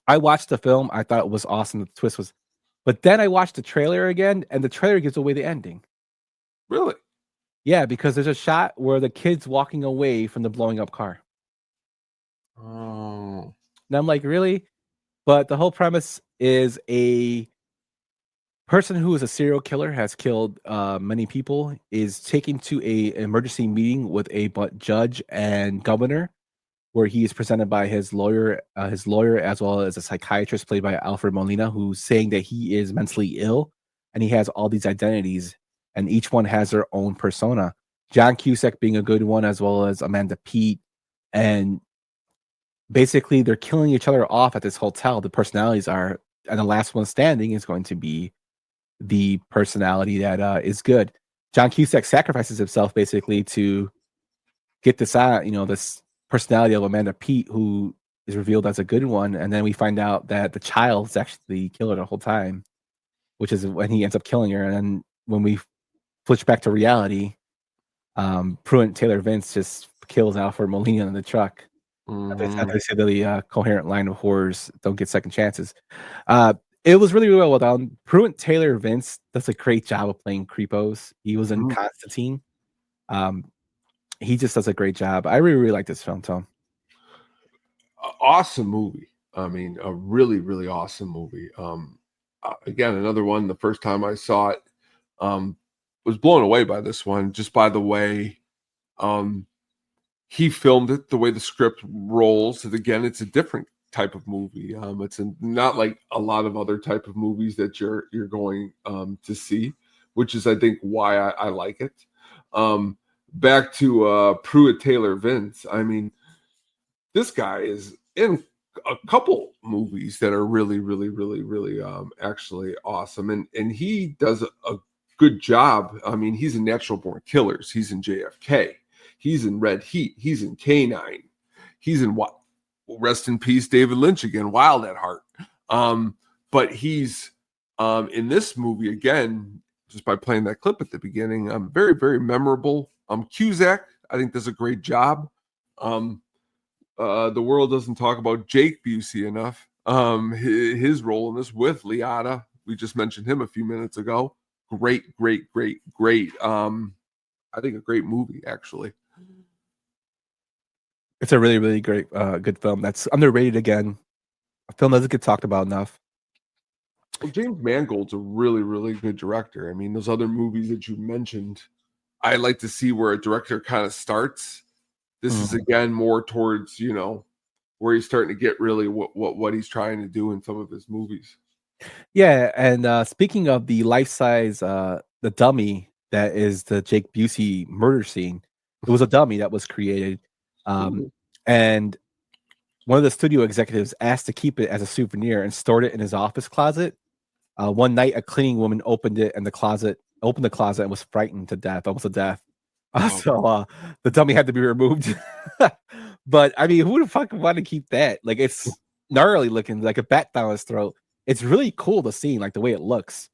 S4: I watched the film. I thought it was awesome. The twist was, but then I watched the trailer again, and the trailer gives away the ending.
S5: Really?
S4: Yeah, because there's a shot where the kid's walking away from the blowing up car.
S5: Oh.
S4: And I'm like, really? But the whole premise is a person who is a serial killer, has killed many people, is taken to an emergency meeting with a judge and governor, where he is presented by his lawyer as well as a psychiatrist played by Alfred Molina, who's saying that he is mentally ill and he has all these identities, and each one has their own persona. John Cusack being a good one, as well as Amanda Peet. And basically they're killing each other off at this hotel. The personalities are, and the last one standing is going to be the personality that is good. John Cusack sacrifices himself basically to get this out, this personality of Amanda Peet, who is revealed as a good one. And then we find out that the child is actually the killer the whole time, which is when he ends up killing her. And then when we switch back to reality, Pruitt Taylor Vince just kills Alfred Molina in the truck. They say the coherent line of horrors don't get second chances. It was really, really well done. Pruitt Taylor Vince does a great job of playing creepos. He was in Constantine. He just does a great job. I really, really like this film, Tom.
S5: Awesome movie. I mean, a really, really awesome movie. Again, another one. The first time I saw it, was blown away by this one, just by the way he filmed it, the way the script rolls. And again, it's a different type of movie. It's not like a lot of other type of movies that you're going to see, which is, I think, why I like it. Back to Pruitt Taylor Vince. I mean, this guy is in a couple movies that are really, really, really, really actually awesome, and he does a good job. I mean, he's in Natural Born Killers. He's in JFK. He's in Red Heat. He's in K9. He's in what? Rest in peace, David Lynch again. Wild at Heart. But he's in this movie again, just by playing that clip at the beginning. Very, very memorable. Cusack, I think, does a great job. The world doesn't talk about Jake Busey enough. His role in this with Liotta, we just mentioned him a few minutes ago. Great. I think a great movie actually.
S4: It's a really, really great, good film. That's underrated again. A film doesn't get talked about enough.
S5: Well, James Mangold's a really, really good director. I mean, those other movies that you mentioned, I like to see where a director kind of starts. This is again more towards, you know, where he's starting to get really what he's trying to do in some of his movies.
S4: Yeah, and speaking of the life-size, the dummy that is the Jake Busey murder scene, it was a dummy that was created, and one of the studio executives asked to keep it as a souvenir and stored it in his office closet. One night, a cleaning woman opened the closet and was frightened to death, almost to death. So the dummy had to be removed. But I mean, who the fuck would want to keep that? Like, it's gnarly looking, like a bat down his throat. It's really cool to see, like the way it looks.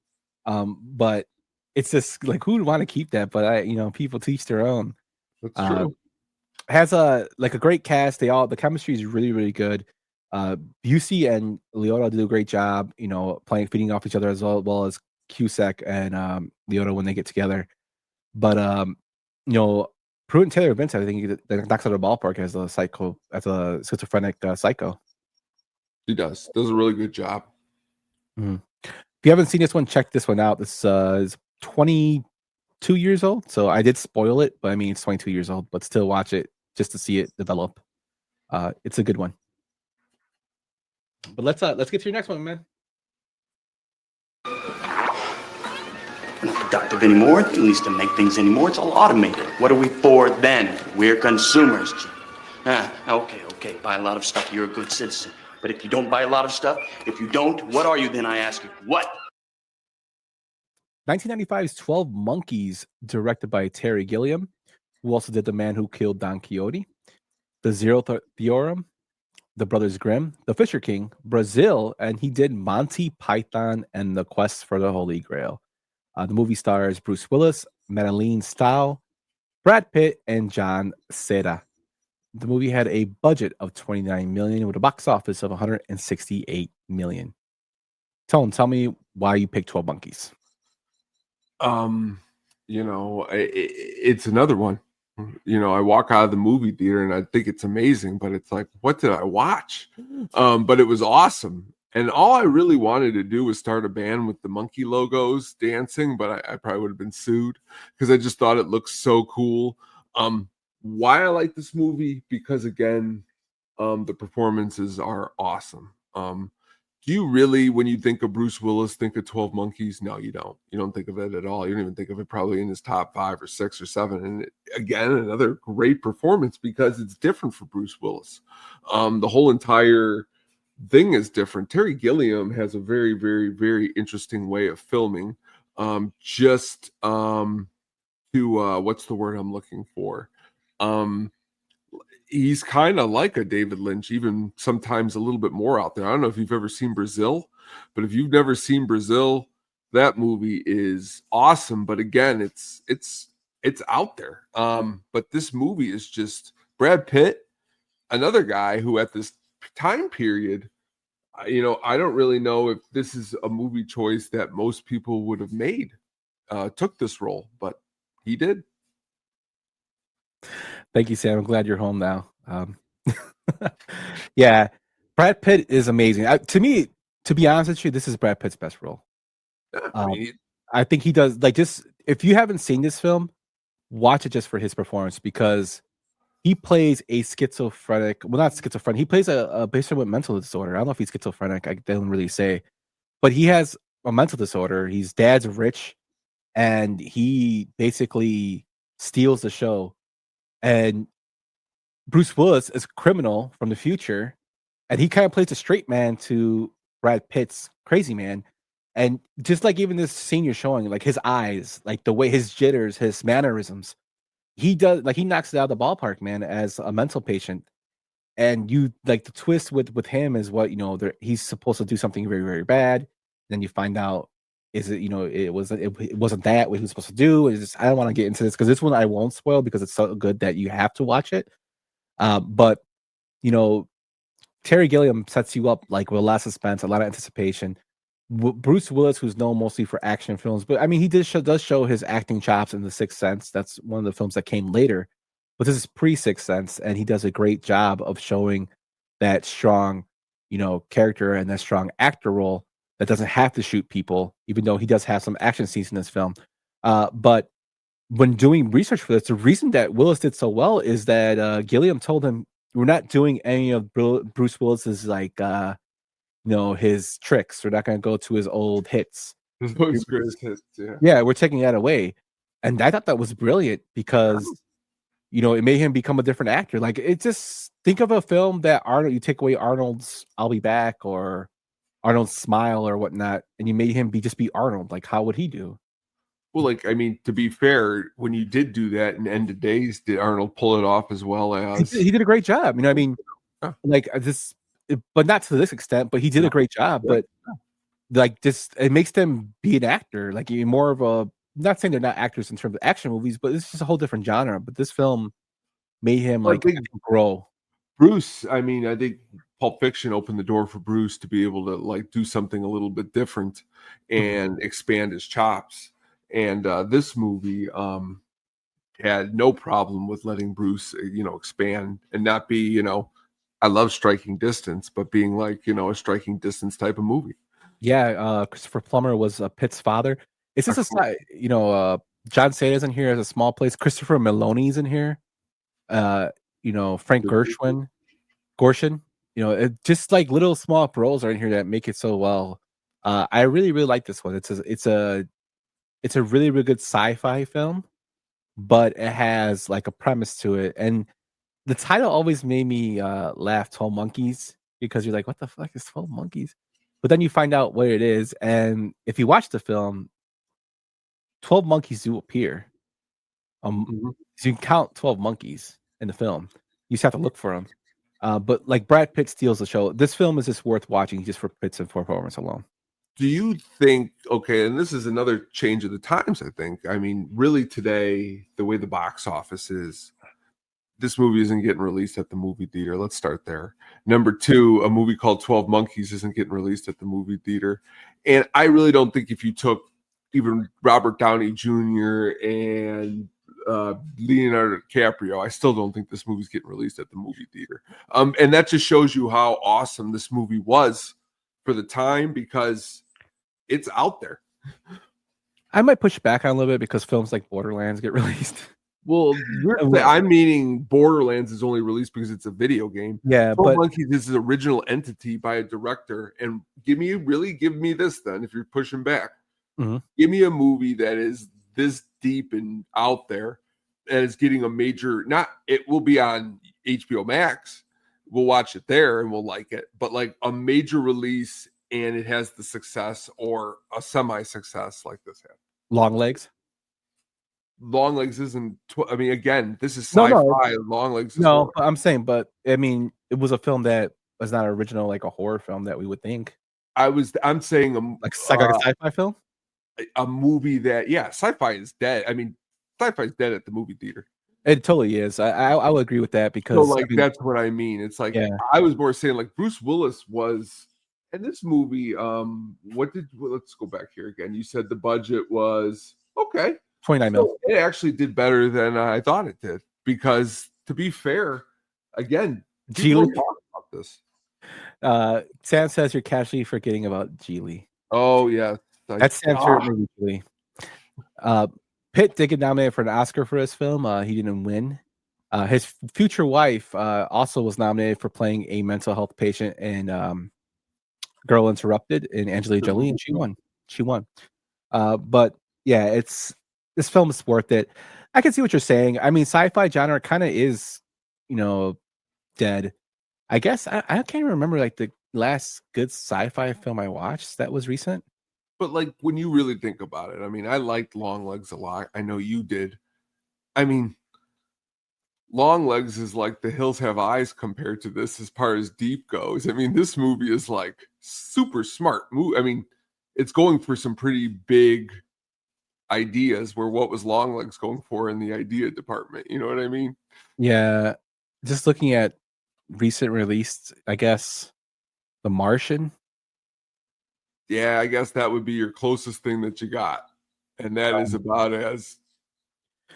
S4: But it's just like, who would want to keep that? But people teach their own.
S5: That's true.
S4: Has a great cast. The chemistry is really, really good. Busey and Liotta do a great job, feeding off each other as well as Cusack and Liotta when they get together. But Pruitt Taylor Vincent, I think he knocks out of the ballpark as a schizophrenic psycho.
S5: He does a really good job.
S4: If you haven't seen this one, check this one out. This is 22 years old, so I did spoil it, but I mean it's 22 years old, but still watch it just to see it develop. It's a good one. But let's get to your next one, man.
S14: We're not productive anymore, at least to make things anymore. It's all automated. What are we for then? We're consumers. Okay, buy a lot of stuff, you're a good citizen. But if you don't buy a lot of stuff, if you don't, what are you then, I ask you? What?
S4: 1995's 12 Monkeys, directed by Terry Gilliam, who also did The Man Who Killed Don Quixote, The Zeroth Theorem, The Brothers Grimm, The Fisher King, Brazil, and he did Monty Python and the Quest for the Holy Grail. The movie stars Bruce Willis, Madeline Stowe, Brad Pitt, and John Cena. The movie had a budget of $29 million with a box office of $168 million. Tone, tell me why you picked 12 Monkeys.
S5: It's another one. I walk out of the movie theater and I think it's amazing, but it's like, what did I watch? But it was awesome. And all I really wanted to do was start a band with the monkey logos dancing, but I probably would have been sued because I just thought it looked so cool. Why I like this movie? Because again, the performances are awesome. Do you really, when you think of Bruce Willis, think of 12 Monkeys? No, you don't. You don't think of it at all. You don't even think of it probably in his top 5 or 6 or 7. And again, another great performance because it's different for Bruce Willis. The whole entire thing is different. Terry Gilliam has a very, very, very interesting way of filming. What's the word I'm looking for? He's kind of like a David Lynch, even sometimes a little bit more out there. I don't know if you've ever seen Brazil, but if you've never seen Brazil, that movie is awesome. But again, it's out there. But this movie is just Brad Pitt, another guy who at this time period, I don't really know if this is a movie choice that most people would have made, took this role, but he did.
S4: Thank you, Sam. I'm glad you're home now. Yeah, Brad Pitt is amazing. To me, to be honest with you, this is Brad Pitt's best role. I think he does, just if you haven't seen this film, watch it just for his performance because he plays a schizophrenic. Well, not schizophrenic. He plays a patient with mental disorder. I don't know if he's schizophrenic. I don't really say, but he has a mental disorder. His dad's rich, and he basically steals the show. And Bruce Willis is a criminal from the future, and he kind of plays a straight man to Brad Pitt's crazy man. And just like even this scene you're showing, like his eyes, like the way his jitters, his mannerisms, he knocks it out of the ballpark, man, as a mental patient. And you like the twist with him is what he's supposed to do something very, very bad. Then you find out it wasn't that what he was supposed to do. It's just, I don't want to get into this because this one I won't spoil because it's so good that you have to watch it. But Terry Gilliam sets you up like with a lot of suspense, a lot of anticipation. Bruce Willis, who's known mostly for action films, but I mean, he does show his acting chops in The Sixth Sense. That's one of the films that came later, but this is pre Sixth Sense, and he does a great job of showing that strong, character and that strong actor role that doesn't have to shoot people, even though he does have some action scenes in this film. But when doing research for this, the reason that Willis did so well is that Gilliam told him, "We're not doing any of Bruce Willis's his tricks. We're not going to go to his old hits.
S5: His greatest hits, yeah.
S4: Yeah, we're taking that away." And I thought that was brilliant because, it made him become a different actor. Like, it just, think of a film that you take away Arnold's "I'll Be Back" or Arnold's "Smile" or whatnot, and you made him just be Arnold. Like, how would he do?
S5: Well, to be fair, when you did do that in End of Days, did Arnold pull it off as well as
S4: he did a great job? But not to this extent. But he did a great job. But it makes them be an actor. Like, you're more of a. Not saying they're not actors in terms of action movies, but it's just a whole different genre. But this film made him grow.
S5: Bruce, I think Pulp Fiction opened the door for Bruce to be able to do something a little bit different and expand his chops. And this movie had no problem with letting Bruce, expand and not be, I love Striking Distance, but being a Striking Distance type of movie.
S4: Yeah, Christopher Plummer was Pitt's father. It's just John Ceta's in here as A Small Place. Christopher Meloni's in here. Frank Gorshin. Just like little small roles are in here that make it so well. I really, really like this one. It's a really, really good sci-fi film, but it has like a premise to it. And the title always made me laugh, 12 Monkeys, because you're like, what the fuck is 12 Monkeys? But then you find out what it is. And if you watch the film, 12 monkeys do appear. So you can count 12 monkeys in the film. You just have to look for them. But like Brad Pitt steals the show. This film is just worth watching just for Pitt's and performance alone.
S5: Do you think, and this is another change of the times, I think. Really today, the way the box office is, this movie isn't getting released at the movie theater. Let's start there. Number two, a movie called 12 Monkeys isn't getting released at the movie theater. And I really don't think if you took even Robert Downey Jr. and Leonardo DiCaprio, I still don't think this movie's getting released at the movie theater. And that just shows you how awesome this movie was for the time, because it's out there.
S4: I might push back on a little bit because films like Borderlands get released.
S5: Well, I'm meaning Borderlands is only released because it's a video game.
S4: Yeah,
S5: but Monkeys is an original entity by a director. And give me this then, if you're pushing back.
S4: Mm-hmm.
S5: Give me a movie that is this deep and out there and is getting a major, it will be on HBO Max. We'll watch it there and we'll like it. But like a major release and it has the success or a semi-success like this had.
S4: Longlegs
S5: isn't. Again, this is sci-fi.
S4: No.
S5: Longlegs. Is
S4: no, I'm saying, but it was a film that was not original, like a horror film that we would think.
S5: I'm saying
S4: like a sci-fi film,
S5: a movie that sci-fi is dead. Sci-fi is dead at the movie theater.
S4: It totally is. I will agree with that because
S5: that's what I mean. It's like I was more saying like Bruce Willis was. And this movie, let's go back here again. You said the budget was okay.
S4: 29 mil.
S5: It actually did better than I thought it did. Because to be fair, again, people talk about this.
S4: Sam says you're casually forgetting about Geely.
S5: Oh yeah.
S4: That's Sam's favorite movie. Pitt did get nominated for an Oscar for this film. He didn't win. His future wife also was nominated for playing a mental health patient in Girl Interrupted in Angelina Jolie, and she won. But yeah, this film is worth it. I can see what you're saying. Sci-fi genre kind of is, dead. I guess I can't remember like the last good sci-fi film I watched that was recent.
S5: But like when you really think about it, I liked Longlegs a lot. I know you did. Longlegs is like The Hills Have Eyes compared to this as far as deep goes. This movie is like super smart. It's going for some pretty big ideas where what was Longlegs going for in the idea department? You know what I mean?
S4: Yeah. Just looking at recent released, I guess, The Martian.
S5: Yeah, I guess that would be your closest thing that you got. And that is about as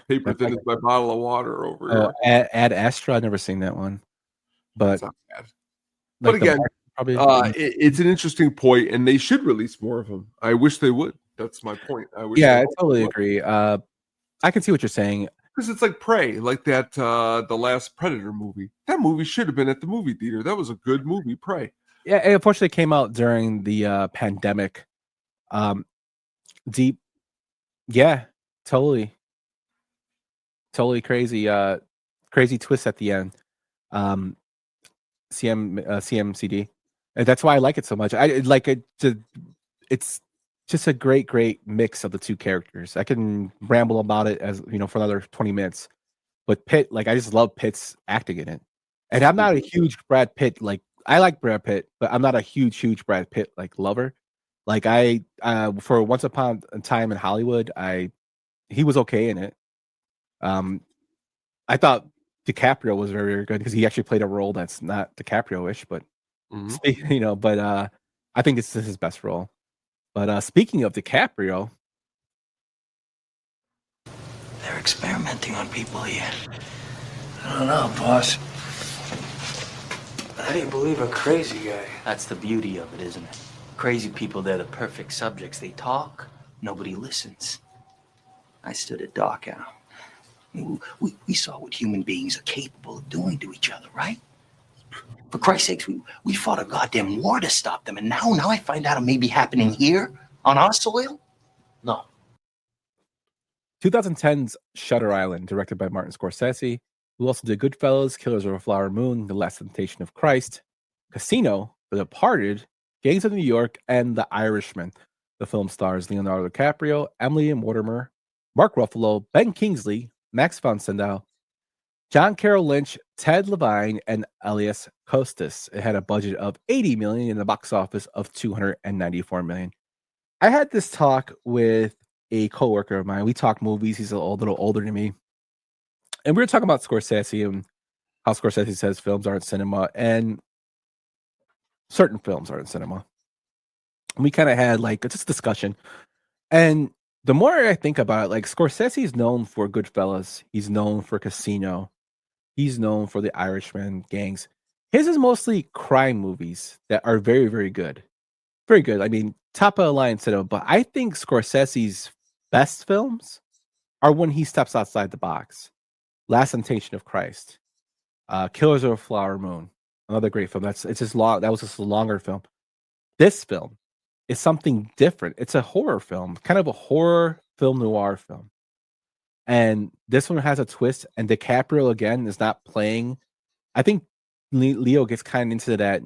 S5: paper thin as my bottle of water over here.
S4: Ad Astra. I've never seen that one, but
S5: It's not bad.
S4: like
S5: But again,
S4: probably.
S5: it's an interesting point, and they should release more of them. I wish they would. That's my point. I wish.
S4: Yeah, I totally agree. I can see what you're saying.
S5: Because it's like Prey, like that the last Predator movie. That movie should have been at the movie theater. That was a good movie, Prey.
S4: Yeah, it unfortunately came out during the pandemic. Deep. Yeah, totally crazy. Crazy twist at the end. CMCD. And that's why I like it so much. I like it. It's just a great mix of the two characters. I can ramble about it as for another 20 minutes. But Pitt, like I just love Pitt's acting in it. And I'm not a huge Brad Pitt, like I like Brad Pitt, but I'm not a huge Brad Pitt like lover. Like I for Once Upon a Time in Hollywood, he was okay in it. I thought DiCaprio was very good because he actually played a role that's not DiCaprio-ish, but I think this is his best role. But speaking of DiCaprio,
S14: They're experimenting on people here.
S13: I don't know, boss.
S14: How do you believe a crazy guy? That's the beauty of it, isn't it? Crazy people, they're the perfect subjects. They talk, nobody listens. I stood at Dachau. We saw what human beings are capable of doing to each other, right? For Christ's sakes, we fought a goddamn war to stop them, and now I find out it may be happening here on our soil? No.
S4: 2010's Shutter Island, directed by Martin Scorsese, who also did Goodfellas, Killers of a Flower Moon, The Last Temptation of Christ, Casino, The Departed, Gangs of New York, and The Irishman. The film stars Leonardo DiCaprio, Emily Mortimer, Mark Ruffalo, Ben Kingsley, Max von Sydow, John Carroll Lynch, Ted Levine, and Elias Costas. It had a budget of $80 million and a box office of $294 million. I had this talk with a coworker of mine. We talk movies. He's a little older than me. And we were talking about Scorsese and how Scorsese says films aren't cinema and certain films aren't cinema. And we kind of had like just a discussion. And the more I think about it, like Scorsese is known for Goodfellas. He's known for Casino. He's known for The Irishman, Gangs. His is mostly crime movies that are very, very good. Very good. I mean, top of the line cinema. But I think Scorsese's best films are when he steps outside the box. Last Temptation of Christ, Killers of a Flower Moon, another great film. It's just long. That was just a longer film. This film is something different. It's a horror film, kind of a horror film noir film. And this one has a twist. And DiCaprio again is not playing. I think Leo gets kind of into that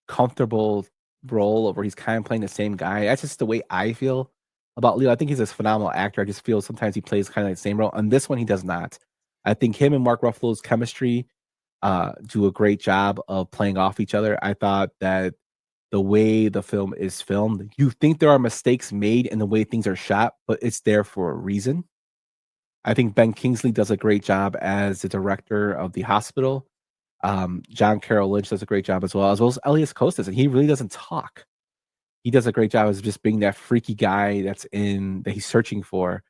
S4: comfortable role where he's kind of playing the same guy. That's just the way I feel about Leo. I think he's a phenomenal actor. I just feel sometimes he plays kind of like the same role. On this one, he does not. I think him and Mark Ruffalo's chemistry do a great job of playing off each other. I thought that the way the film is filmed, you think there are mistakes made in the way things are shot, but it's there for a reason. I think Ben Kingsley does a great job as the director of The Hospital. John Carroll Lynch does a great job as well as Elias Costas, and he really doesn't talk. He does a great job as just being that freaky guy that he's searching for.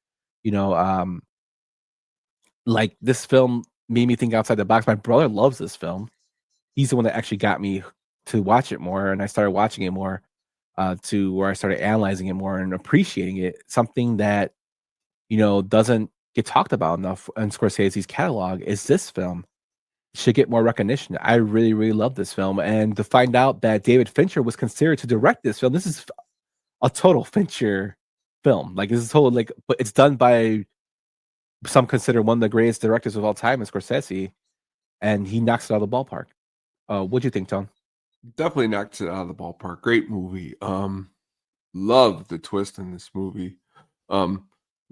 S4: Like this film made me think outside the box. My brother loves this film. He's the one that actually got me to watch it more, and I started watching it more to where I started analyzing it more and appreciating it. Something that doesn't get talked about enough in Scorsese's catalog is this film. Should get more recognition. I really, really love this film. And to find out that David Fincher was considered to direct this film, this is a total Fincher film. Like, this is total, like, but it's done by some consider one of the greatest directors of all time, Scorsese, and he knocks it out of the ballpark. What'd you think, Tone?
S5: Definitely knocks it out of the ballpark. Great movie. Love the twist in this movie.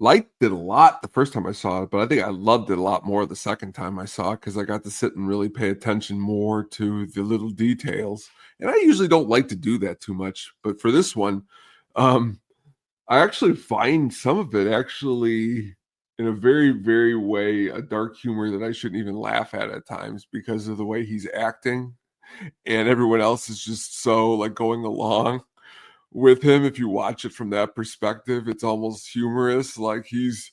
S5: Liked it a lot the first time I saw it, but I think I loved it a lot more the second time I saw it because I got to sit and really pay attention more to the little details. And I usually don't like to do that too much, but for this one, I actually find some of it actually in a very, very way a dark humor that I shouldn't even laugh at times because of the way he's acting, and everyone else is just so like going along. with him, if you watch it from that perspective, it's almost humorous. Like he's,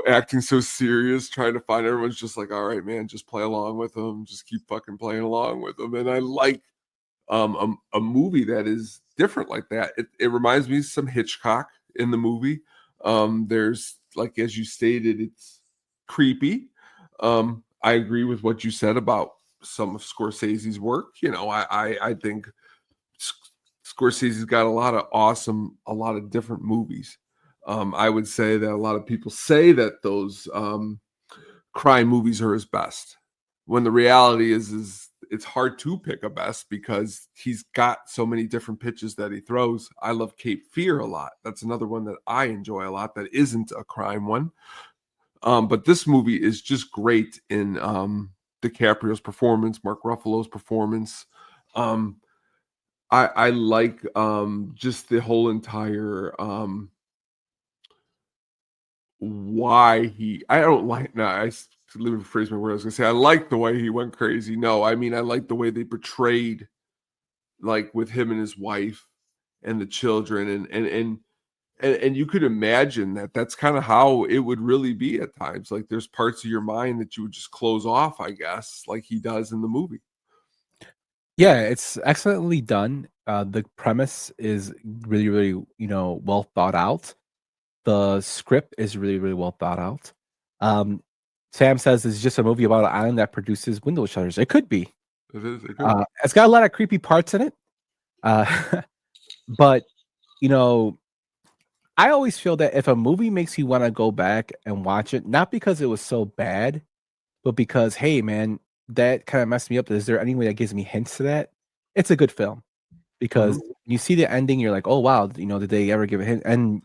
S5: acting so serious, trying to find everyone's just like, all right, man, just play along with him, just keep fucking playing along with him. And I like a movie that is different like that. It reminds me of some Hitchcock in the movie. There's, like, as you stated, it's creepy. I agree with what you said about some of Scorsese's work. I think Scorsese's got a lot of different movies. I would say that a lot of people say that those crime movies are his best, when the reality is it's hard to pick a best because he's got so many different pitches that he throws. I love Cape Fear a lot. That's another one that I enjoy a lot that isn't a crime one. But this movie is just great in DiCaprio's performance, Mark Ruffalo's performance. I like just the whole entire I let me rephrase my word. I was gonna say I like the way he went crazy. No, I mean I like the way they portrayed, like, with him and his wife and the children, and you could imagine that that's kind of how it would really be at times. Like there's parts of your mind that you would just close off, I guess, like he does in the movie.
S4: Yeah, it's excellently done. The premise is really, really, well thought out. The script is really, really well thought out. Sam says it's just a movie about an island that produces window shutters. It could be.
S5: It is.
S4: It's got a lot of creepy parts in it. But, I always feel that if a movie makes you want to go back and watch it, not because it was so bad, but because, hey, man, that kind of messed me up. Is there any way that gives me hints to that? It's a good film. Because you see the ending, you're like, oh, wow, did they ever give a hint? And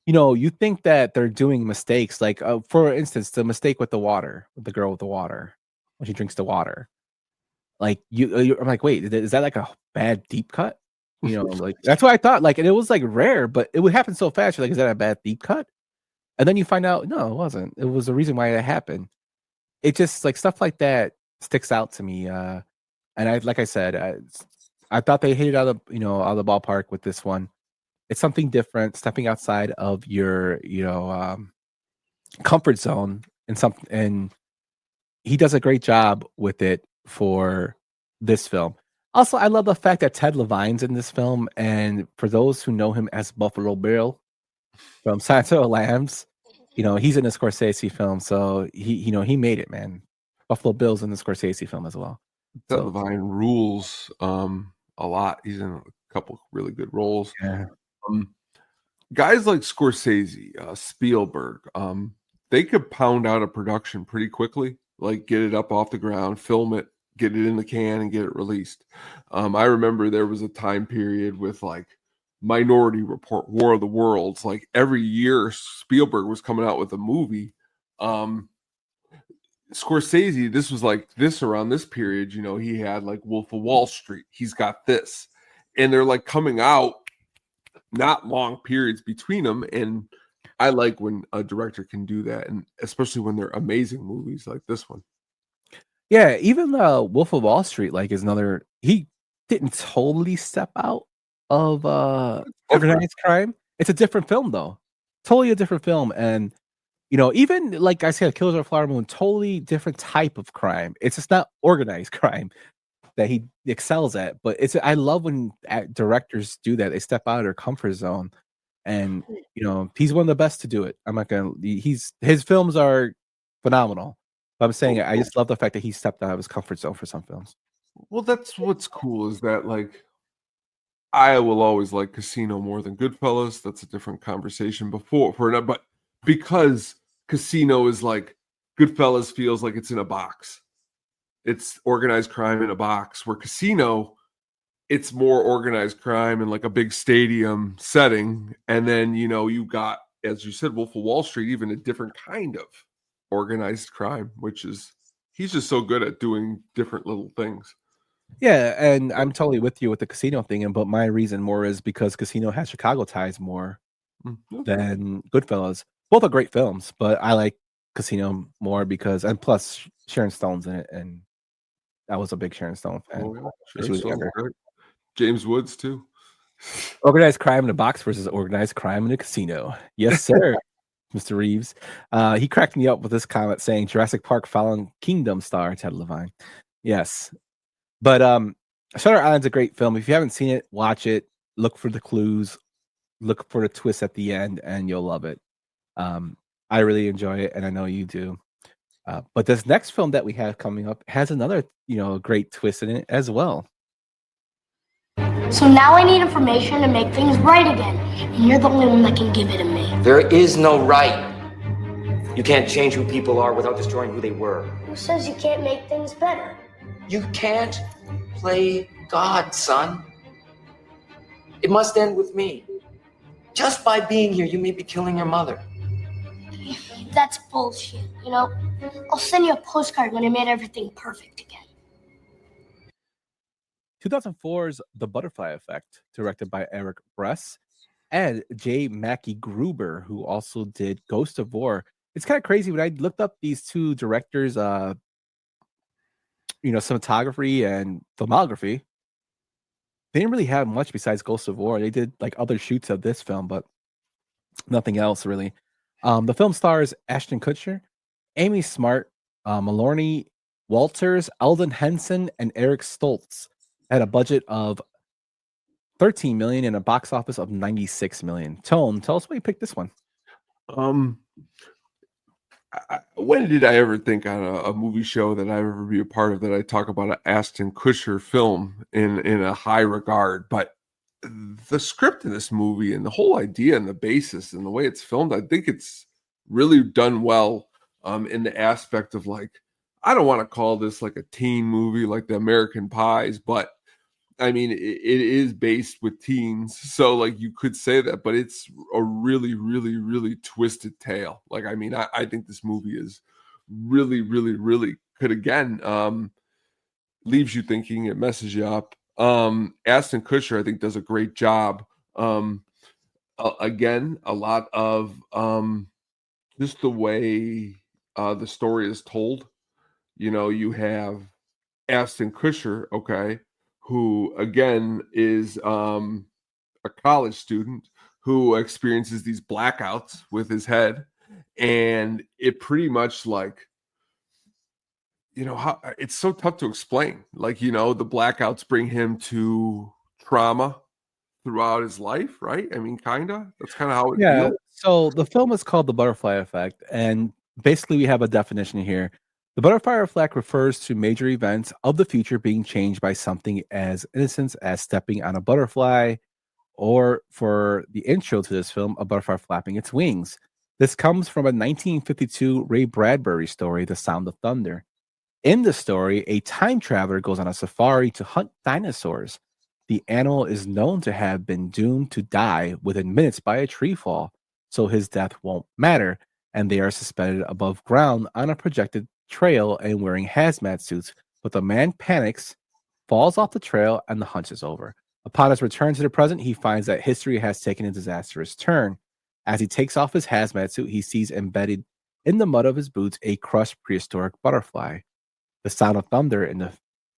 S4: you think that they're doing mistakes, like for instance, the mistake with the water, with the girl with the water, when she drinks the water. Like I'm like, wait, is that like a bad deep cut? Like that's what I thought. Like, and it was like rare, but it would happen so fast. You're like, is that a bad deep cut? And then you find out, no, it wasn't. It was the reason why it happened. It just like stuff like that sticks out to me. And like I said, I thought they hit it out of out of the ballpark with this one. It's something different, stepping outside of your comfort zone, and he does a great job with it for this film. Also, I love the fact that Ted Levine's in this film, and for those who know him as Buffalo Bill from Silence of the Lambs, he's in a Scorsese film, so he made it, man. Buffalo Bill's in the Scorsese film as well.
S5: Ted Levine rules a lot. He's in a couple really good roles.
S4: Yeah.
S5: Guys like Scorsese, Spielberg, they could pound out a production pretty quickly, like get it up off the ground, film it, get it in the can, and get it released. I remember there was a time period with like Minority Report, War of the Worlds. Like every year, Spielberg was coming out with a movie. Scorsese, this was like this around this period, he had like Wolf of Wall Street. He's got this, and they're like coming out, not long periods between them. And I like when a director can do that, and especially when they're amazing movies like this one.
S4: Yeah, even Wolf of Wall Street, like, is another. He didn't totally step out of organized crime. It's a different film, though. Totally a different film, and even like I said, Killers of the Flower Moon, totally different type of crime. It's just not organized crime that he excels at. But I love when directors do that. They step out of their comfort zone, and he's one of the best to do it. I'm not gonna. His films are phenomenal. But I'm saying I just love the fact that he stepped out of his comfort zone for some films.
S5: Well, that's what's cool is that, like, I will always like Casino more than Goodfellas. That's a different conversation but because Casino is like Goodfellas feels like it's in a box. It's organized crime in a box, where Casino, it's more organized crime in like a big stadium setting. And then, you got, as you said, Wolf of Wall Street, even a different kind of organized crime, which is, he's just so good at doing different little things.
S4: Yeah, and I'm totally with you with the Casino thing, but my reason more is because Casino has Chicago ties more than Goodfellas. Both are great films, but I like Casino more and plus Sharon Stone's in it, and I was a big Sharon Stone fan.
S5: Sharon Stone's great. James Woods too.
S4: Organized crime in a box versus organized crime in a casino. Yes, sir, Mr. Reeves. He cracked me up with this comment saying Jurassic Park Fallen Kingdom star Ted Levine. Yes. But Shutter Island's a great film. If you haven't seen it, watch it. Look for the clues. Look for the twist at the end, and you'll love it. I really enjoy it, and I know you do. But this next film that we have coming up has another, great twist in it as well.
S9: So now I need information to make things right again. And you're the only one that can give it to me.
S11: There is no right. You can't change who people are without destroying who they were.
S9: Who says you can't make things better?
S11: You can't play God, son. It must end with me. Just by being here, you may be killing your mother.
S9: That's bullshit, I'll send you a postcard when I made everything perfect again.
S4: 2004's The Butterfly Effect, directed by Eric Bress and J. Mackie Gruber, who also did Ghost of War. It's kind of crazy when I looked up these two directors, cinematography and filmography. They didn't really have much besides Ghost of War. They did like other shoots of this film, but nothing else really. The film stars Ashton Kutcher, Amy Smart, Maloney Walters, Eldon Henson, and Eric Stoltz. Had a budget of $13 million and a box office of $96 million. Tone, tell us why you picked this one.
S5: When did I ever think on a movie show that I ever be a part of that I talk about an Ashton Kutcher film in a high regard? But the script in this movie and the whole idea and the basis and the way it's filmed, I think it's really done well in the aspect of like, I don't want to call this like a teen movie like the American Pies, but I mean, it is based with teens. So like you could say that, but it's a really, really, really twisted tale. Like, I mean, I think this movie is really, really, really could again, leaves you thinking, it messes you up. Ashton Kutcher, I think, does a great job. Again, a lot of just the way the story is told. You have Ashton Kutcher, okay, who again is a college student who experiences these blackouts with his head, and it pretty much like, how it's so tough to explain. Like, the blackouts bring him to trauma throughout his life, right? I mean, kinda. That's kind of how it feels.
S4: So the film is called The Butterfly Effect, and basically we have a definition here. The butterfly effect refers to major events of the future being changed by something as innocent as stepping on a butterfly, or for the intro to this film, a butterfly flapping its wings. This comes from a 1952 Ray Bradbury story, The Sound of Thunder. In the story, a time traveler goes on a safari to hunt dinosaurs. The animal is known to have been doomed to die within minutes by a tree fall, so his death won't matter, and they are suspended above ground on a projected trail and wearing hazmat suits, but the man panics, falls off the trail, and the hunt is over. Upon his return to the present, he finds that history has taken a disastrous turn. As he takes off his hazmat suit, he sees embedded in the mud of his boots a crushed prehistoric butterfly. The sound of thunder in the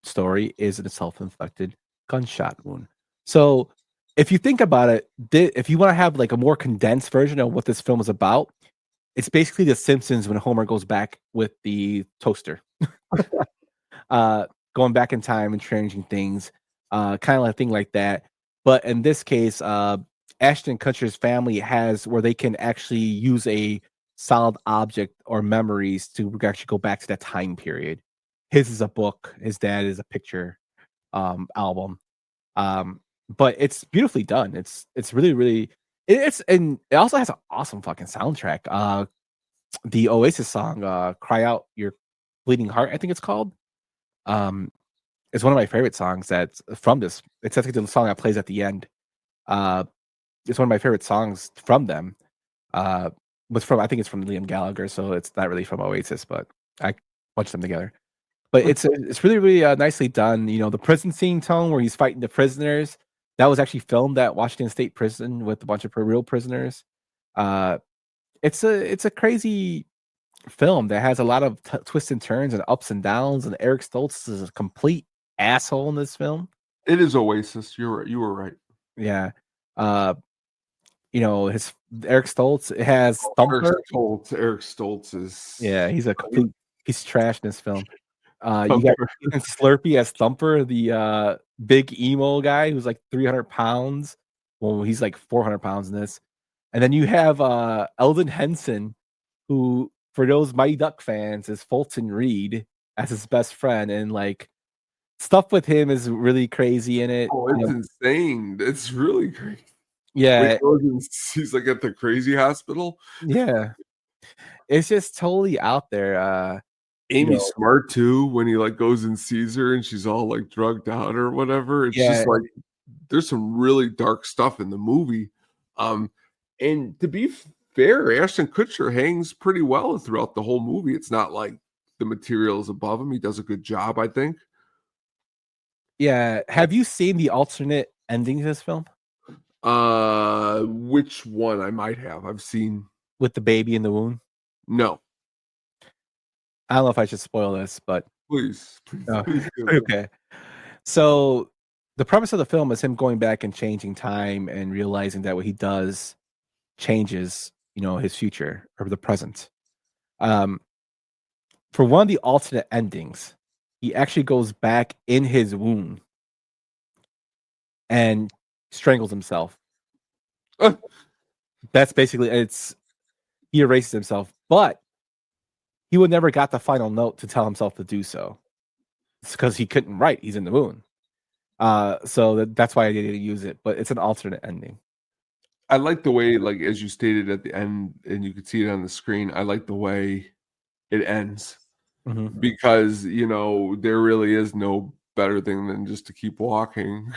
S4: story is a self-inflicted gunshot wound. So if you think about it, if you want to have like a more condensed version of what this film is about, it's basically The Simpsons when Homer goes back with the toaster, going back in time and changing things, kind of like a thing like that. But in this case, Ashton Kutcher's family has where they can actually use a solid object or memories to actually go back to that time period. His is a book. His dad is a picture album. But it's beautifully done. It's really, really. And it also has an awesome fucking soundtrack. The Oasis song, "Cry Out Your Bleeding Heart," I think it's called. It's one of my favorite songs that's from this. It's actually the song that plays at the end. It's one of my favorite songs from them. I think it's from Liam Gallagher, so it's not really from Oasis, but I bunched them together. But it's really, really nicely done. The prison scene tone where he's fighting the prisoners. That was actually filmed at Washington State Prison with a bunch of real prisoners. It's a crazy film that has a lot of twists and turns and ups and downs. And Eric Stoltz is a complete asshole in this film.
S5: It is Oasis. You're right. You were right.
S4: Yeah. His Eric Stoltz has Thumper.
S5: Eric Stoltz is
S4: He's trash in this film. You got Ethan Slurpee as Thumper, the big emo guy who's like 300 pounds. Well, he's like 400 pounds in this. And then you have Eldon Henson, who, for those Mighty Duck fans, is Fulton Reed as his best friend. And like stuff with him is really crazy in it.
S5: Oh, it's insane. It's really crazy.
S4: Yeah.
S5: He's like at the crazy hospital.
S4: Yeah. It's just totally out there.
S5: Amy Smart too, when he like goes and sees her and she's all like drugged out or whatever. It's just like there's some really dark stuff in the movie. And to be fair, Ashton Kutcher hangs pretty well throughout the whole movie. It's not like the material is above him. He does a good job, I think.
S4: Yeah. Have you seen the alternate ending to this film?
S5: Which one? I might have. I've seen
S4: with the baby in the womb.
S5: No.
S4: I don't know if I should spoil this, but
S5: please.
S4: Okay. So the premise of the film is him going back and changing time and realizing that what he does changes, his future or the present. For one of the alternate endings, he actually goes back in his womb and strangles himself. That's basically he erases himself, but he would never got the final note to tell himself to do so. It's because he couldn't write. He's in the moon. So that's why I didn't use it, but it's an alternate ending.
S5: I like the way, like, as you stated at the end, and you could see it on the screen, I like the way it ends.
S4: Mm-hmm.
S5: Because, there really is no better thing than just to keep walking.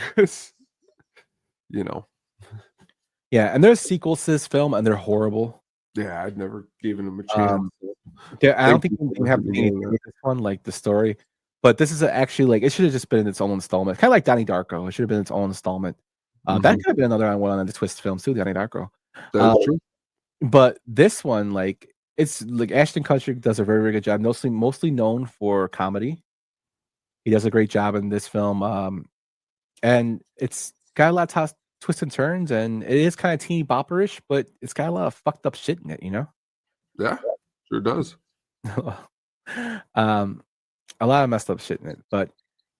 S4: Yeah, and there's sequels to this film, and they're horrible.
S5: Yeah, I'd never given them a chance.
S4: I don't think they have anything with this one, like the story. But this is actually like it should have just been its own installment, kind of like Donnie Darko. It should have been its own installment. That could have been another one on the twist films too, Donnie Darko.
S5: That's true.
S4: But this one, like, it's like Ashton Kutcher does a very, very good job. Mostly known for comedy. He does a great job in this film, and it's got a lot of twists and turns, and it is kind of teeny bopperish, but it's got a lot of fucked up shit in it,
S5: Yeah, sure does.
S4: A lot of messed up shit in it, but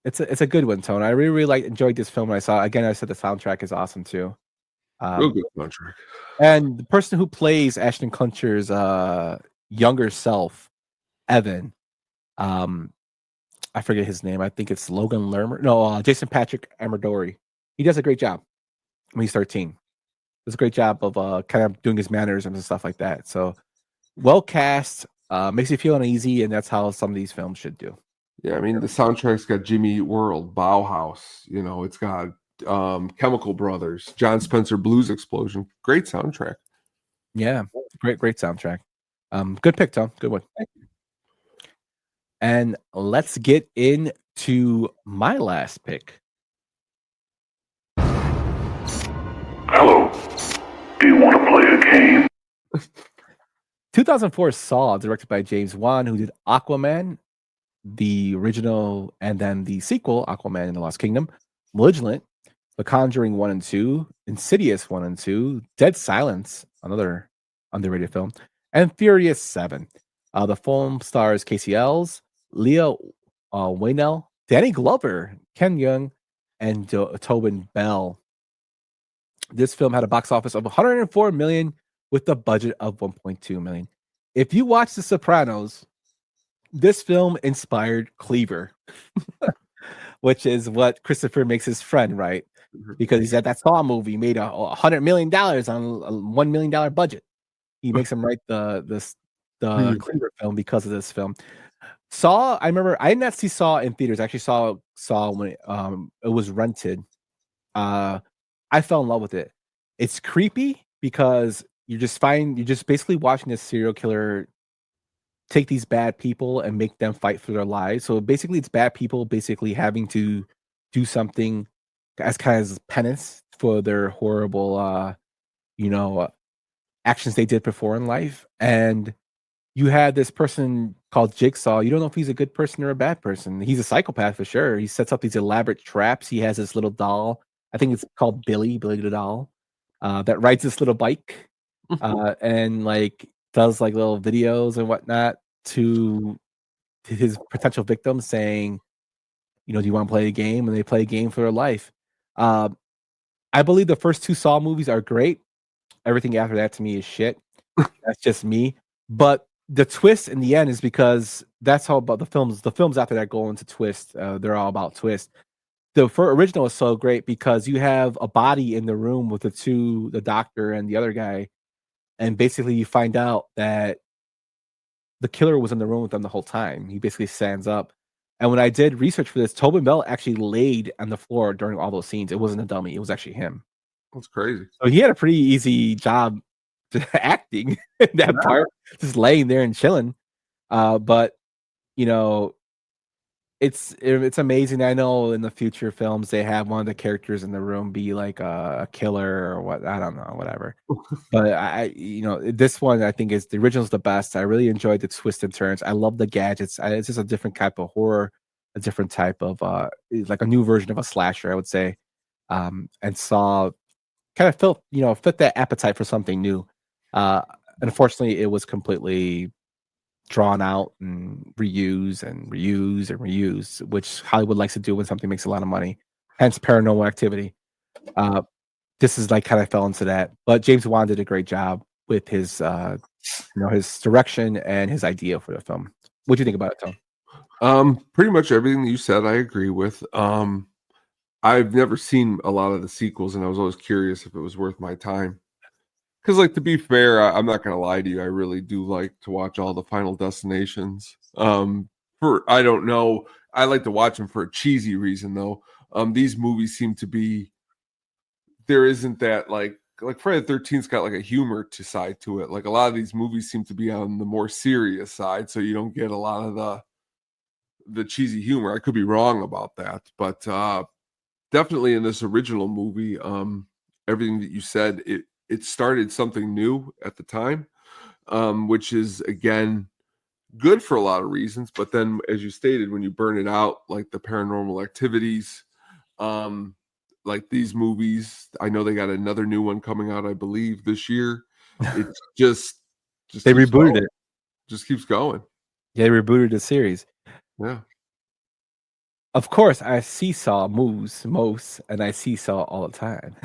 S4: it's a good one, Tone. I really enjoyed this film when I saw it. Again, I said the soundtrack is awesome too.
S5: Real good soundtrack.
S4: And the person who plays Ashton Kutcher's younger self, Evan, I forget his name. I think it's Logan Lerner. No, Jason Patrick Amadori. He does a great job when he's 13. Does a great job of kind of doing his mannerisms and stuff like that. So well cast, makes you feel uneasy, and that's how some of these films should do.
S5: Yeah, I mean the soundtrack's got Jimmy Eat World, Bauhaus. It's got Chemical Brothers, John Spencer Blues Explosion. Great soundtrack.
S4: Yeah, great soundtrack. Good pick, Tom. Good one. And let's get into my last pick.
S15: Hello. Do you want to play a game?
S4: 2004 Saw, directed by James Wan, who did Aquaman, the original, and then the sequel, Aquaman and the Lost Kingdom, Malignant, The Conjuring 1 and 2, Insidious 1 and 2, Dead Silence, another underrated film, and Furious 7. The film stars Casey Ells, Leah Whannell, Danny Glover, Ken Jeong, and Tobin Bell. This film had a box office of $104 million with a budget of $1.2 million. If you watch The Sopranos, this film inspired Cleaver, which is what Christopher makes his friend, right? Because he said that Saw movie made $100 million on a $1 million budget. He makes him write the Cleaver film because of this film. Saw, I remember I did not see Saw in theaters. I actually saw when it was rented. I fell in love with it. It's creepy because you're just basically watching this serial killer take these bad people and make them fight for their lives. So basically it's bad people basically having to do something as kind of penance for their horrible actions they did before in life. And you had this person called Jigsaw. You don't know if he's a good person or a bad person. He's a psychopath for sure. He sets up these elaborate traps. He has this little doll I think it's called Billy the doll, that rides this little bike, and like does like little videos and whatnot to his potential victims, saying, do you want to play a game? And they play a game for their life. I believe the first two Saw movies are great. Everything after that to me is shit. That's just me. But the twist in the end is because that's all about the films. The films after that go into twist. They're all about twist. The original is so great because you have a body in the room with the doctor and the other guy, and basically you find out that the killer was in the room with them the whole time. He basically stands up. And when I did research for this, Tobin Bell actually laid on the floor during all those scenes. It wasn't a dummy. It was actually him.
S5: That's crazy.
S4: So he had a pretty easy job acting in that part, just laying there and chilling. But it's amazing. I know in the future films they have one of the characters in the room be like a killer or what, I don't know, whatever. But this one I think is the original's the best. I really enjoyed the twists and turns. I love the gadgets. It's just a different type of horror, a different type of like a new version of a slasher, I would say. And Saw kind of fit that appetite for something new. Unfortunately, it was completely drawn out and reuse, which Hollywood likes to do when something makes a lot of money. Hence Paranormal Activity. This is like kind of fell into that. But James Wan did a great job with his his direction and his idea for the film. What do you think about it,
S5: Tom? Pretty much everything that you said I agree with. I've never seen a lot of the sequels, and I was always curious if it was worth my time. Because, like, to be fair, I'm not going to lie to you. I really do like to watch all the Final Destinations. I don't know. I like to watch them for a cheesy reason, though. These movies seem to be, there isn't that, like Friday the 13th's got like a humor side to it. Like a lot of these movies seem to be on the more serious side, so you don't get a lot of the cheesy humor. I could be wrong about that, but definitely in this original movie, everything that you said, it started something new at the time, which is, again, good for a lot of reasons. But then, as you stated, when you burn it out, like the Paranormal Activities, like these movies, I know they got another new one coming out, I believe, this year. It's just
S4: they rebooted it.
S5: Just keeps going.
S4: Yeah, they rebooted the series.
S5: Yeah.
S4: Of course, I seesaw most, and I seesaw all the time.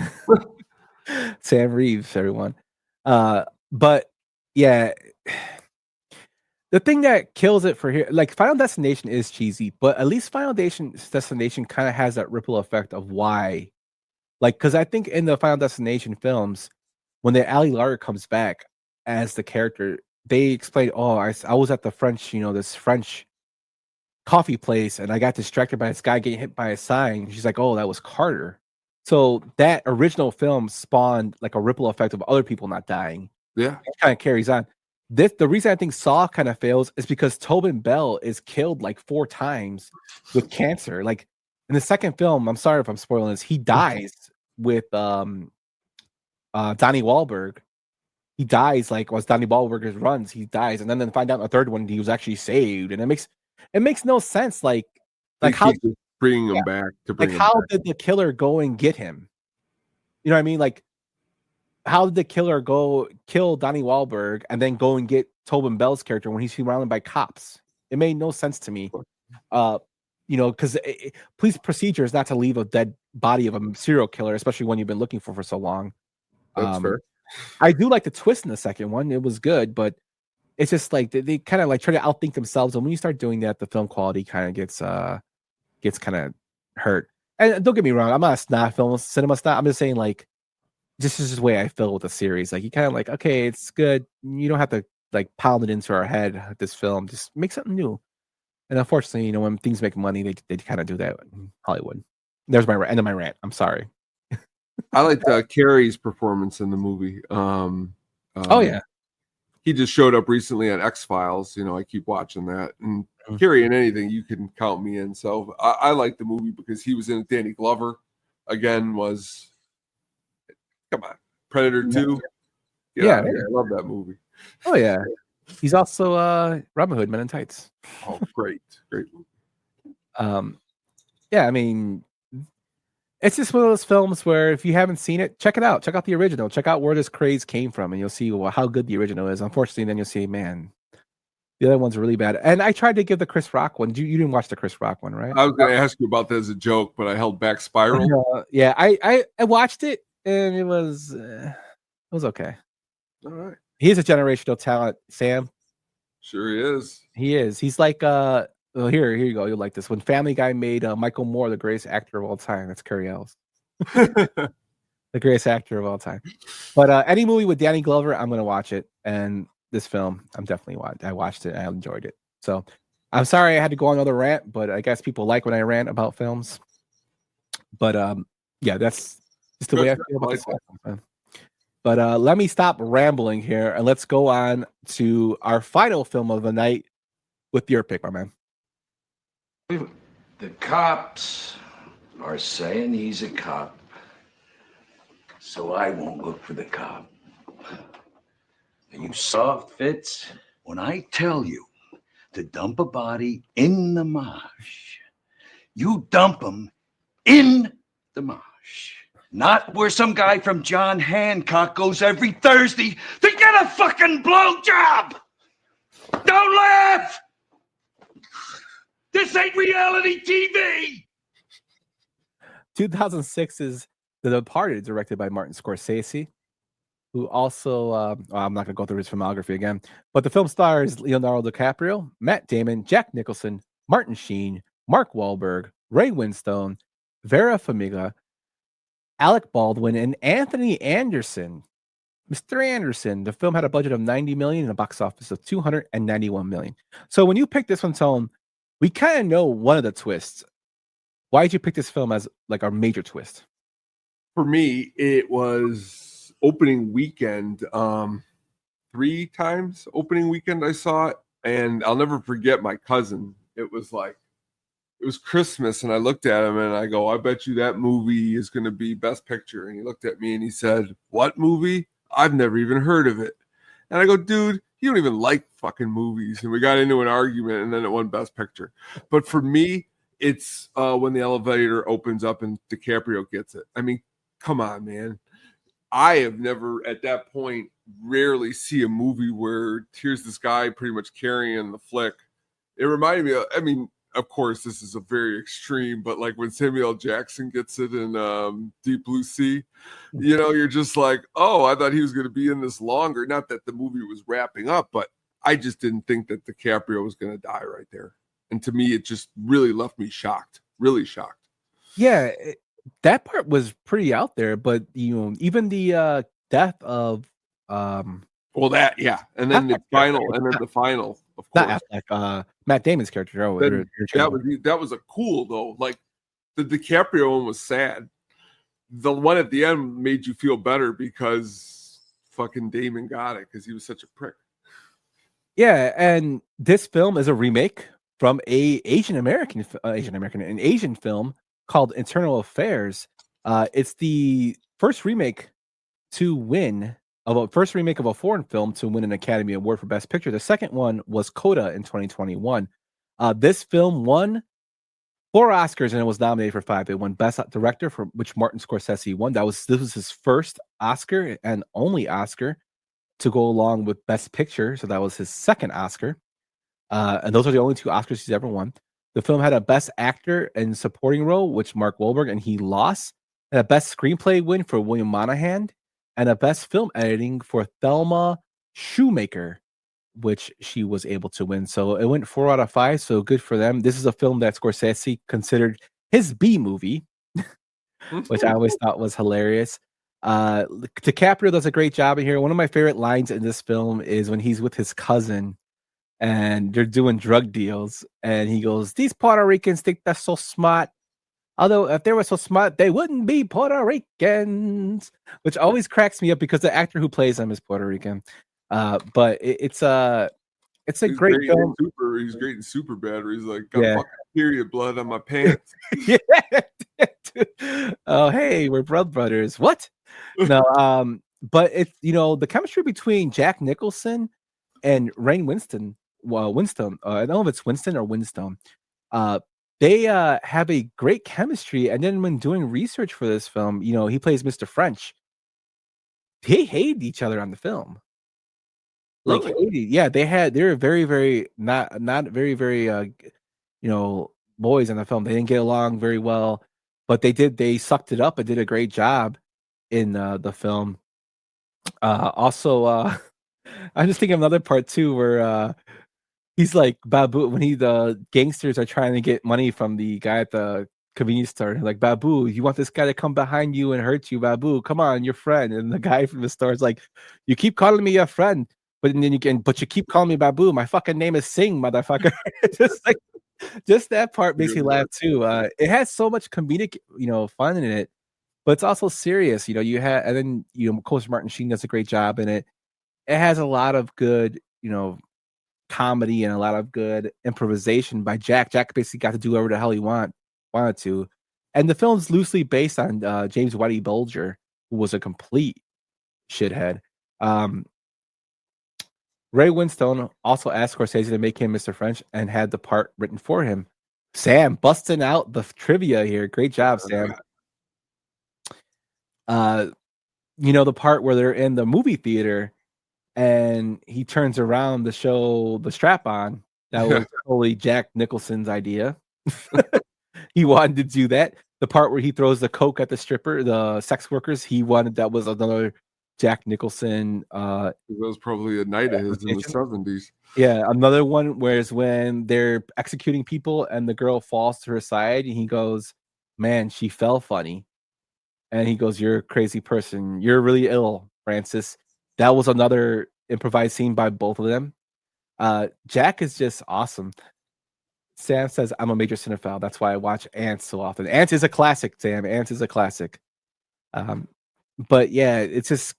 S4: Sam Reeves, everyone. But yeah, the thing that kills it for here, like Final Destination is cheesy, but at least Final Destination kind of has that ripple effect of why. Like, because I think in the Final Destination films, when the Ali Larter comes back as the character, they explain, I was at the French, this French coffee place, and I got distracted by this guy getting hit by a sign. She's like, that was Carter. So that original film spawned like a ripple effect of other people not dying.
S5: Yeah.
S4: It kind of carries on. The reason I think Saw kind of fails is because Tobin Bell is killed like 4 times with cancer. Like in the second film, I'm sorry if I'm spoiling this, he dies with Donnie Wahlberg. He dies like as Donnie Wahlberg runs, he dies, and then find out in the third one he was actually saved, and it makes no sense. Like how
S5: bringing him back to bring him
S4: how
S5: back.
S4: did the killer go and get him? You know what I mean? Like, how did the killer go kill Donnie Wahlberg and then go and get Tobin Bell's character when he's surrounded by cops? It made no sense to me. Because police procedure is not to leave a dead body of a serial killer, especially when you've been looking for so long.
S5: That's fair.
S4: I do like the twist in the second one. It was good, but it's just like they kind of like try to outthink themselves. And when you start doing that, the film quality kind of gets kind of hurt. And don't get me wrong, I'm not a cinema snob. I'm just saying, like, this is just the way I feel with the series. Like, you kind of like, okay, it's good. You don't have to like pound it into our head. This film, just make something new. And unfortunately, when things make money, they kind of do that in Hollywood. There's my end of my rant. I'm sorry.
S5: I liked Carrie's performance in the movie.
S4: Yeah,
S5: he just showed up recently on X-Files. I keep watching that, and Carrie in anything you can count me in. So I like the movie because he was in it. Danny Glover again was, come on, Predator 2.
S4: Yeah,
S5: I love that movie.
S4: Oh yeah, he's also Robin Hood Men in Tights.
S5: Oh, great movie.
S4: Yeah, I mean, It's just one of those films where if you haven't seen it, check it out. Check out the original. Check out where this craze came from, and you'll see how good the original is. Unfortunately, then you'll see, man, the other one's really bad. And I tried to give the Chris Rock one. You didn't watch the Chris Rock one, right?
S5: I was going to ask you about that as a joke, but I held back Spiral.
S4: Yeah, I watched it, and it was okay.
S5: All right.
S4: He's a generational talent, Sam.
S5: Sure he is.
S4: He is. He's like well, here you go. You'll like this. When Family Guy made Michael Moore the greatest actor of all time, that's Curry Ellis. The greatest actor of all time. But any movie with Danny Glover, I'm gonna watch it. And this film, I watched it and I enjoyed it. So I'm sorry I had to go on another rant, but I guess people like when I rant about films. But yeah, that's just the way I feel about this film. But let me stop rambling here and let's go on to our final film of the night with your pick, my man.
S16: The cops are saying he's a cop, so I won't look for the cop. You soft fits, when I tell you to dump a body in the marsh, you dump him in the marsh. Not where some guy from John Hancock goes every Thursday to get a fucking blowjob. Don't laugh! This ain't reality TV!
S4: 2006 is The Departed, directed by Martin Scorsese, who also, I'm not going to go through his filmography again, but the film stars Leonardo DiCaprio, Matt Damon, Jack Nicholson, Martin Sheen, Mark Wahlberg, Ray Winstone, Vera Farmiga, Alec Baldwin, and Anthony Anderson. Mr. Anderson. The film had a budget of $90 million and a box office of $291 million. So when you pick this one, Tone, we kind of know one of the twists. Why did you pick this film as like our major twist?
S5: For me, it was opening weekend. 3 times opening weekend I saw it, and I'll never forget my cousin. It was Christmas, and I looked at him and I go, I bet you that movie is going to be Best Picture. And he looked at me and he said, what movie? I've never even heard of it. And I go, dude, you don't even like fucking movies. And we got into an argument, and then it won Best Picture. But for me, it's when the elevator opens up and DiCaprio gets it. I mean, come on, man. I have never, at that point, rarely see a movie where here's this guy pretty much carrying the flick. It reminded me of, I mean, of course, this is a very extreme, but like when Samuel L. Jackson gets it in Deep Blue Sea, you know, you're just like, oh, I thought he was going to be in this longer. Not that the movie was wrapping up, but I just didn't think that DiCaprio was going to die right there. And to me, it just really left me shocked, really shocked.
S4: Yeah, that part was pretty out there, but you know, even the death of
S5: well, that, yeah, and then the final, of course,
S4: not Matt Damon's character. Oh,
S5: that was a cool though. Like the DiCaprio one was sad. The one at the end made you feel better because fucking Damon got it because he was such a prick.
S4: Yeah, and this film is a remake from an Asian film called Internal Affairs. It's the first remake of a foreign film to win an Academy Award for Best Picture. The second one was Coda in 2021. This film won 4 Oscars and it was nominated for 5. It won Best Director, for which Martin Scorsese won. This was his first Oscar and only Oscar to go along with Best Picture. So that was his second Oscar. And those are the only 2 Oscars he's ever won. The film had a Best Actor in Supporting Role, which Mark Wahlberg, and he lost. And a Best Screenplay win for William Monahan. And a Best Film Editing for Thelma Shoemaker, which she was able to win. So it went 4 out of 5, so good for them. This is a film that Scorsese considered his B movie, which I always thought was hilarious. DiCaprio does a great job in here. One of my favorite lines in this film is when he's with his cousin and they're doing drug deals, and he goes, these Puerto Ricans think they're so smart. Although if they were so smart, they wouldn't be Puerto Ricans, which always cracks me up because the actor who plays them is Puerto Rican. But it's a great film.
S5: He's great in Superbad, where he's like, got fucking period blood on my pants.
S4: Yeah. Oh, hey, we're blood brothers. What? No, but it's, you know, the chemistry between Jack Nicholson and Rainn Winston. I don't know if it's Winston or Winstone. they have a great chemistry. And then when doing research for this film, he plays Mr. French. They hated each other on the film. Like,
S5: Really?
S4: yeah, they were very, very not very, very boys in the film. They didn't get along very well, but they sucked it up and did a great job in the film. Also, I'm just thinking of another part too where he's like Babu when the gangsters are trying to get money from the guy at the convenience store. Like, Babu, you want this guy to come behind you and hurt you, Babu? Come on, your friend. And the guy from the store is like, you keep calling me your friend, but you keep calling me Babu. My fucking name is Singh, motherfucker. just that part makes me laugh too. It has so much comedic, fun in it, but it's also serious. And then of course Martin Sheen does a great job in it. It has a lot of good, comedy and a lot of good improvisation by Jack. Jack basically got to do whatever the hell he wanted to. And the film's loosely based on James Whitey Bulger, who was a complete shithead. Ray Winstone also asked Scorsese to make him Mr. French and had the part written for him. Sam busting out the trivia here. Great job, Sam. The part where they're in the movie theater and he turns around to show the strap on. That was totally Jack Nicholson's idea. He wanted to do that. The part where he throws the coke at the sex workers, that was another Jack Nicholson.
S5: That was probably a night of his in the 70s.
S4: Yeah, another one whereas when they're executing people and the girl falls to her side and he goes, "Man, she fell funny." And he goes, "You're a crazy person. You're really ill, Francis." That was another improvised scene by both of them. Jack is just awesome. Sam says, "I'm a major cinephile. That's why I watch Ants so often." Ants is a classic, Sam. Ants is a classic. But yeah, it's just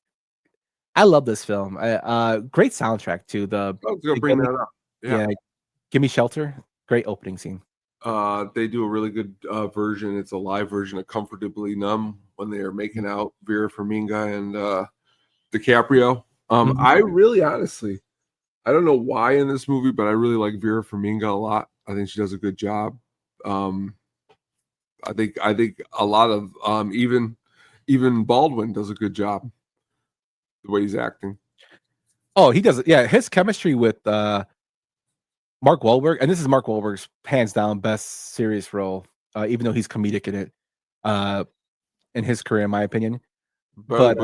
S4: I love this film. Great soundtrack too.
S5: I was gonna bring that up.
S4: Yeah, Give Me Shelter. Great opening scene.
S5: They do a really good version. It's a live version of Comfortably Numb when they are making out, Vera Farmiga and DiCaprio. I really honestly, I don't know why in this movie, but I really like Vera Farmiga a lot. I think she does a good job. I think a lot of even Baldwin does a good job the way he's acting.
S4: Oh, he does. Yeah, his chemistry with Mark Wahlberg, and this is Mark Wahlberg's hands down best serious role, even though he's comedic in it, in his career, in my opinion. But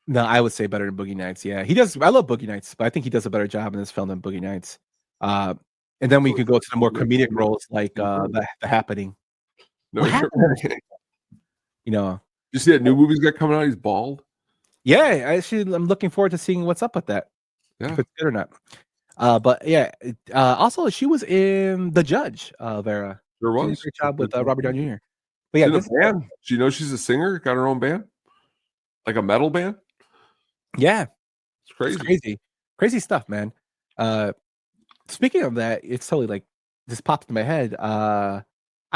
S4: no, I would say better than Boogie Nights. Yeah, he does. I love Boogie Nights, but I think he does a better job in this film than Boogie Nights. And then we could go to the more comedic roles like the Happening.
S5: No,
S4: you
S5: see that new movie he's got coming out? He's bald.
S4: Yeah, I'm looking forward to seeing what's up with that.
S5: Yeah,
S4: if it's good or not. But yeah, also she was in The Judge. Vera.
S5: There was.
S4: She did a great job with Robert Downey Jr. But yeah,
S5: this band. Do you know she's a singer? Got her own band, like a metal band.
S4: Yeah,
S5: it's crazy.
S4: It's crazy stuff, man. Speaking of that, it's totally like just popped in my head. I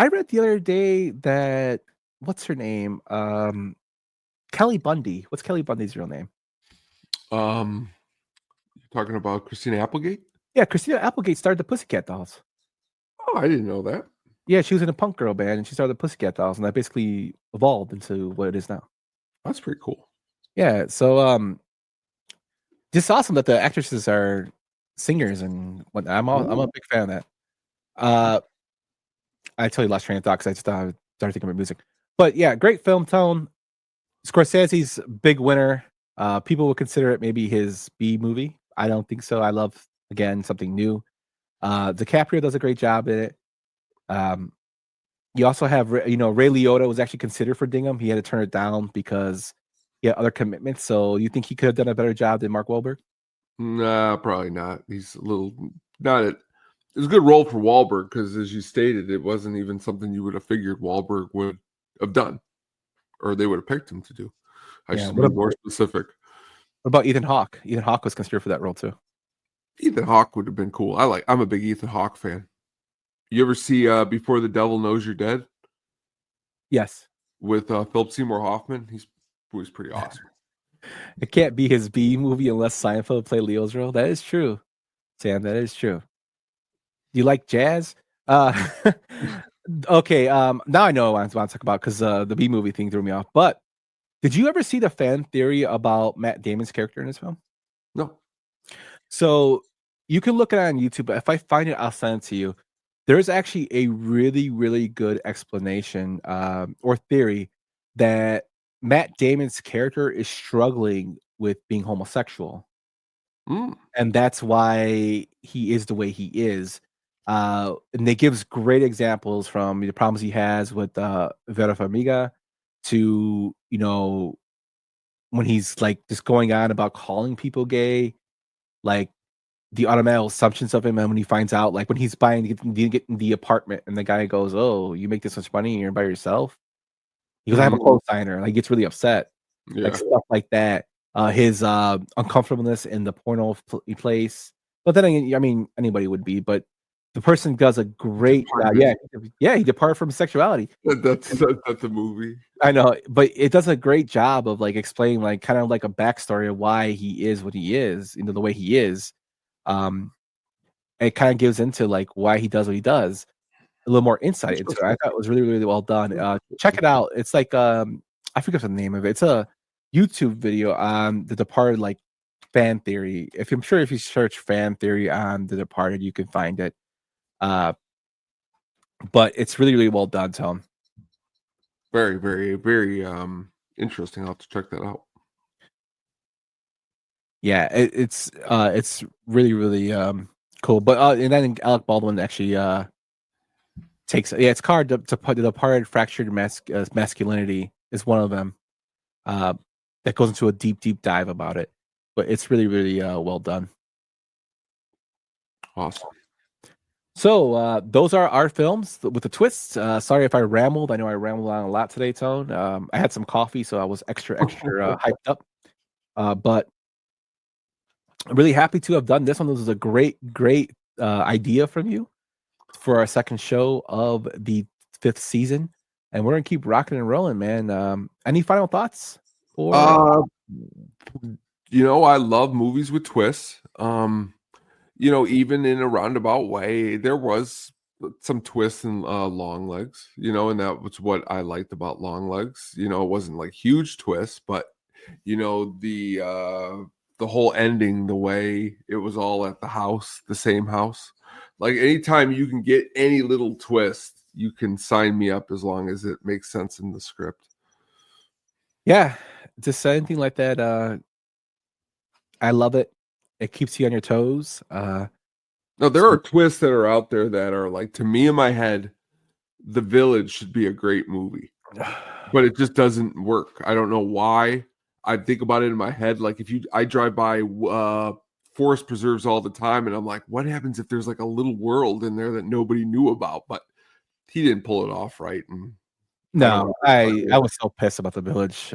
S4: read the other day that what's her name? Kelly Bundy. What's Kelly Bundy's real name?
S5: You're talking about Christina Applegate?
S4: Yeah, Christina Applegate started the Pussycat Dolls.
S5: Oh, I didn't know that.
S4: Yeah, she was in a punk girl band and she started the Pussycat Dolls, and that basically evolved into what it is now.
S5: That's pretty cool.
S4: Yeah, so just awesome that the actresses are singers and whatnot. I'm a big fan of that. I totally lost train of thought because I just started thinking about music. But yeah, great film tone. Scorsese's big winner. People would consider it maybe his B movie. I don't think so. I love, again, something new. DiCaprio does a great job in it. You also have, Ray Liotta was actually considered for Dingham. He had to turn it down because he had other commitments. So you think he could have done a better job than Mark Wahlberg?
S5: Nah, probably not. He's a little it was a good role for Wahlberg because, as you stated, it wasn't even something you would have figured Wahlberg would have done, or they would have picked him to do. I should be more specific.
S4: What about Ethan Hawke? Ethan Hawke was considered for that role too.
S5: Ethan Hawke would have been cool. I'm a big Ethan Hawke fan. You ever see Before the Devil Knows You're Dead?
S4: Yes.
S5: With Philip Seymour Hoffman. He was pretty awesome.
S4: It can't be his B movie unless Seinfeld played Leo's role. That is true, Sam. That is true. You like jazz? Uh, okay. Now I know what I want to talk about because the B movie thing threw me off. But did you ever see the fan theory about Matt Damon's character in this film?
S5: No.
S4: So you can look it on YouTube, but if I find it, I'll send it to you. There's actually a really, really good explanation or theory that Matt Damon's character is struggling with being homosexual. And that's why he is the way he is. And it gives great examples from the problems he has with Vera Farmiga to, when he's like just going on about calling people gay, like the automatic assumptions of him. And when he finds out, like when he's getting the apartment and the guy goes, "Oh, you make this much money and you're by yourself." He goes, "I have a co-signer." Like, he gets really upset.
S5: Yeah.
S4: Like stuff like that. His uncomfortableness in the porno place. But then again, I mean, anybody would be, but the person does a great he departed from sexuality.
S5: That's a movie.
S4: I know, but it does a great job of like explaining like kind of like a backstory of why he is what he is, the way he is. It kind of gives into like why he does what he does. A little more insight into it. I thought it was really, really well done. Check it out. It's like I forget the name of it. It's a YouTube video on The Departed, like fan theory. I'm sure if you search fan theory on The Departed, you can find it. But it's really, really well done, Tom.
S5: Very, very, very interesting. I'll have to check that out.
S4: Yeah, it's really, really cool. But and then Alec Baldwin actually it's called The Departed Fractured Masculinity is one of them. That goes into a deep, deep dive about it. But it's really, really well done.
S5: Awesome.
S4: So those are our films with the twists. Sorry if I rambled. I know I rambled on a lot today, Tone. I had some coffee, so I was extra hyped up. But I'm really happy to have done this one. This was a great, great idea from you for our second show of the 5th season. And we're going to keep rocking and rolling, man. Any final thoughts?
S5: I love movies with twists. Even in a roundabout way, there was some twists in Long Legs, and that was what I liked about Long Legs. It wasn't like huge twists, but the whole ending, the way it was all at the same house. Like, anytime you can get any little twist, you can sign me up as long as it makes sense in the script.
S4: Yeah, just anything like that. I love it. It keeps you on your toes.
S5: No, there are twists that are out there that are like, to me in my head, The Village should be a great movie, but it just doesn't work. I don't know why. I think about it in my head. Like, I drive by forest preserves all the time, and I'm like, what happens if there's like a little world in there that nobody knew about? But he didn't pull it off right. And
S4: no, I was so pissed about The Village.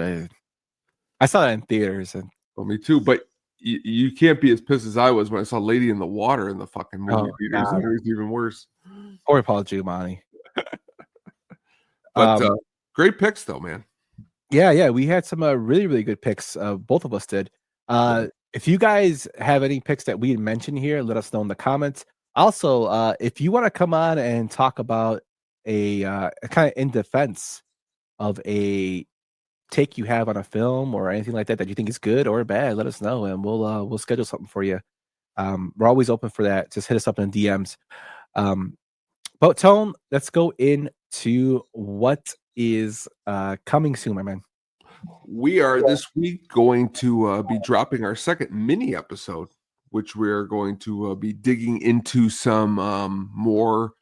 S4: I saw it in theaters, and
S5: me too. But you can't be as pissed as I was when I saw Lady in the Water in the fucking movie theaters. It was even worse.
S4: Poor Paul Giamatti.
S5: But great picks, though, man.
S4: Yeah, we had some really, really good picks. Both of us did. If you guys have any picks that we mentioned here, let us know in the comments. Also, if you want to come on and talk about a kind of in defense of a take you have on a film or anything like that you think is good or bad, let us know and we'll schedule something for you. We're always open for that. Just hit us up in the DMs. But Tone, let's go into what is coming soon, my man.
S5: We are this week going to be dropping our second mini episode, which we're going to be digging into some more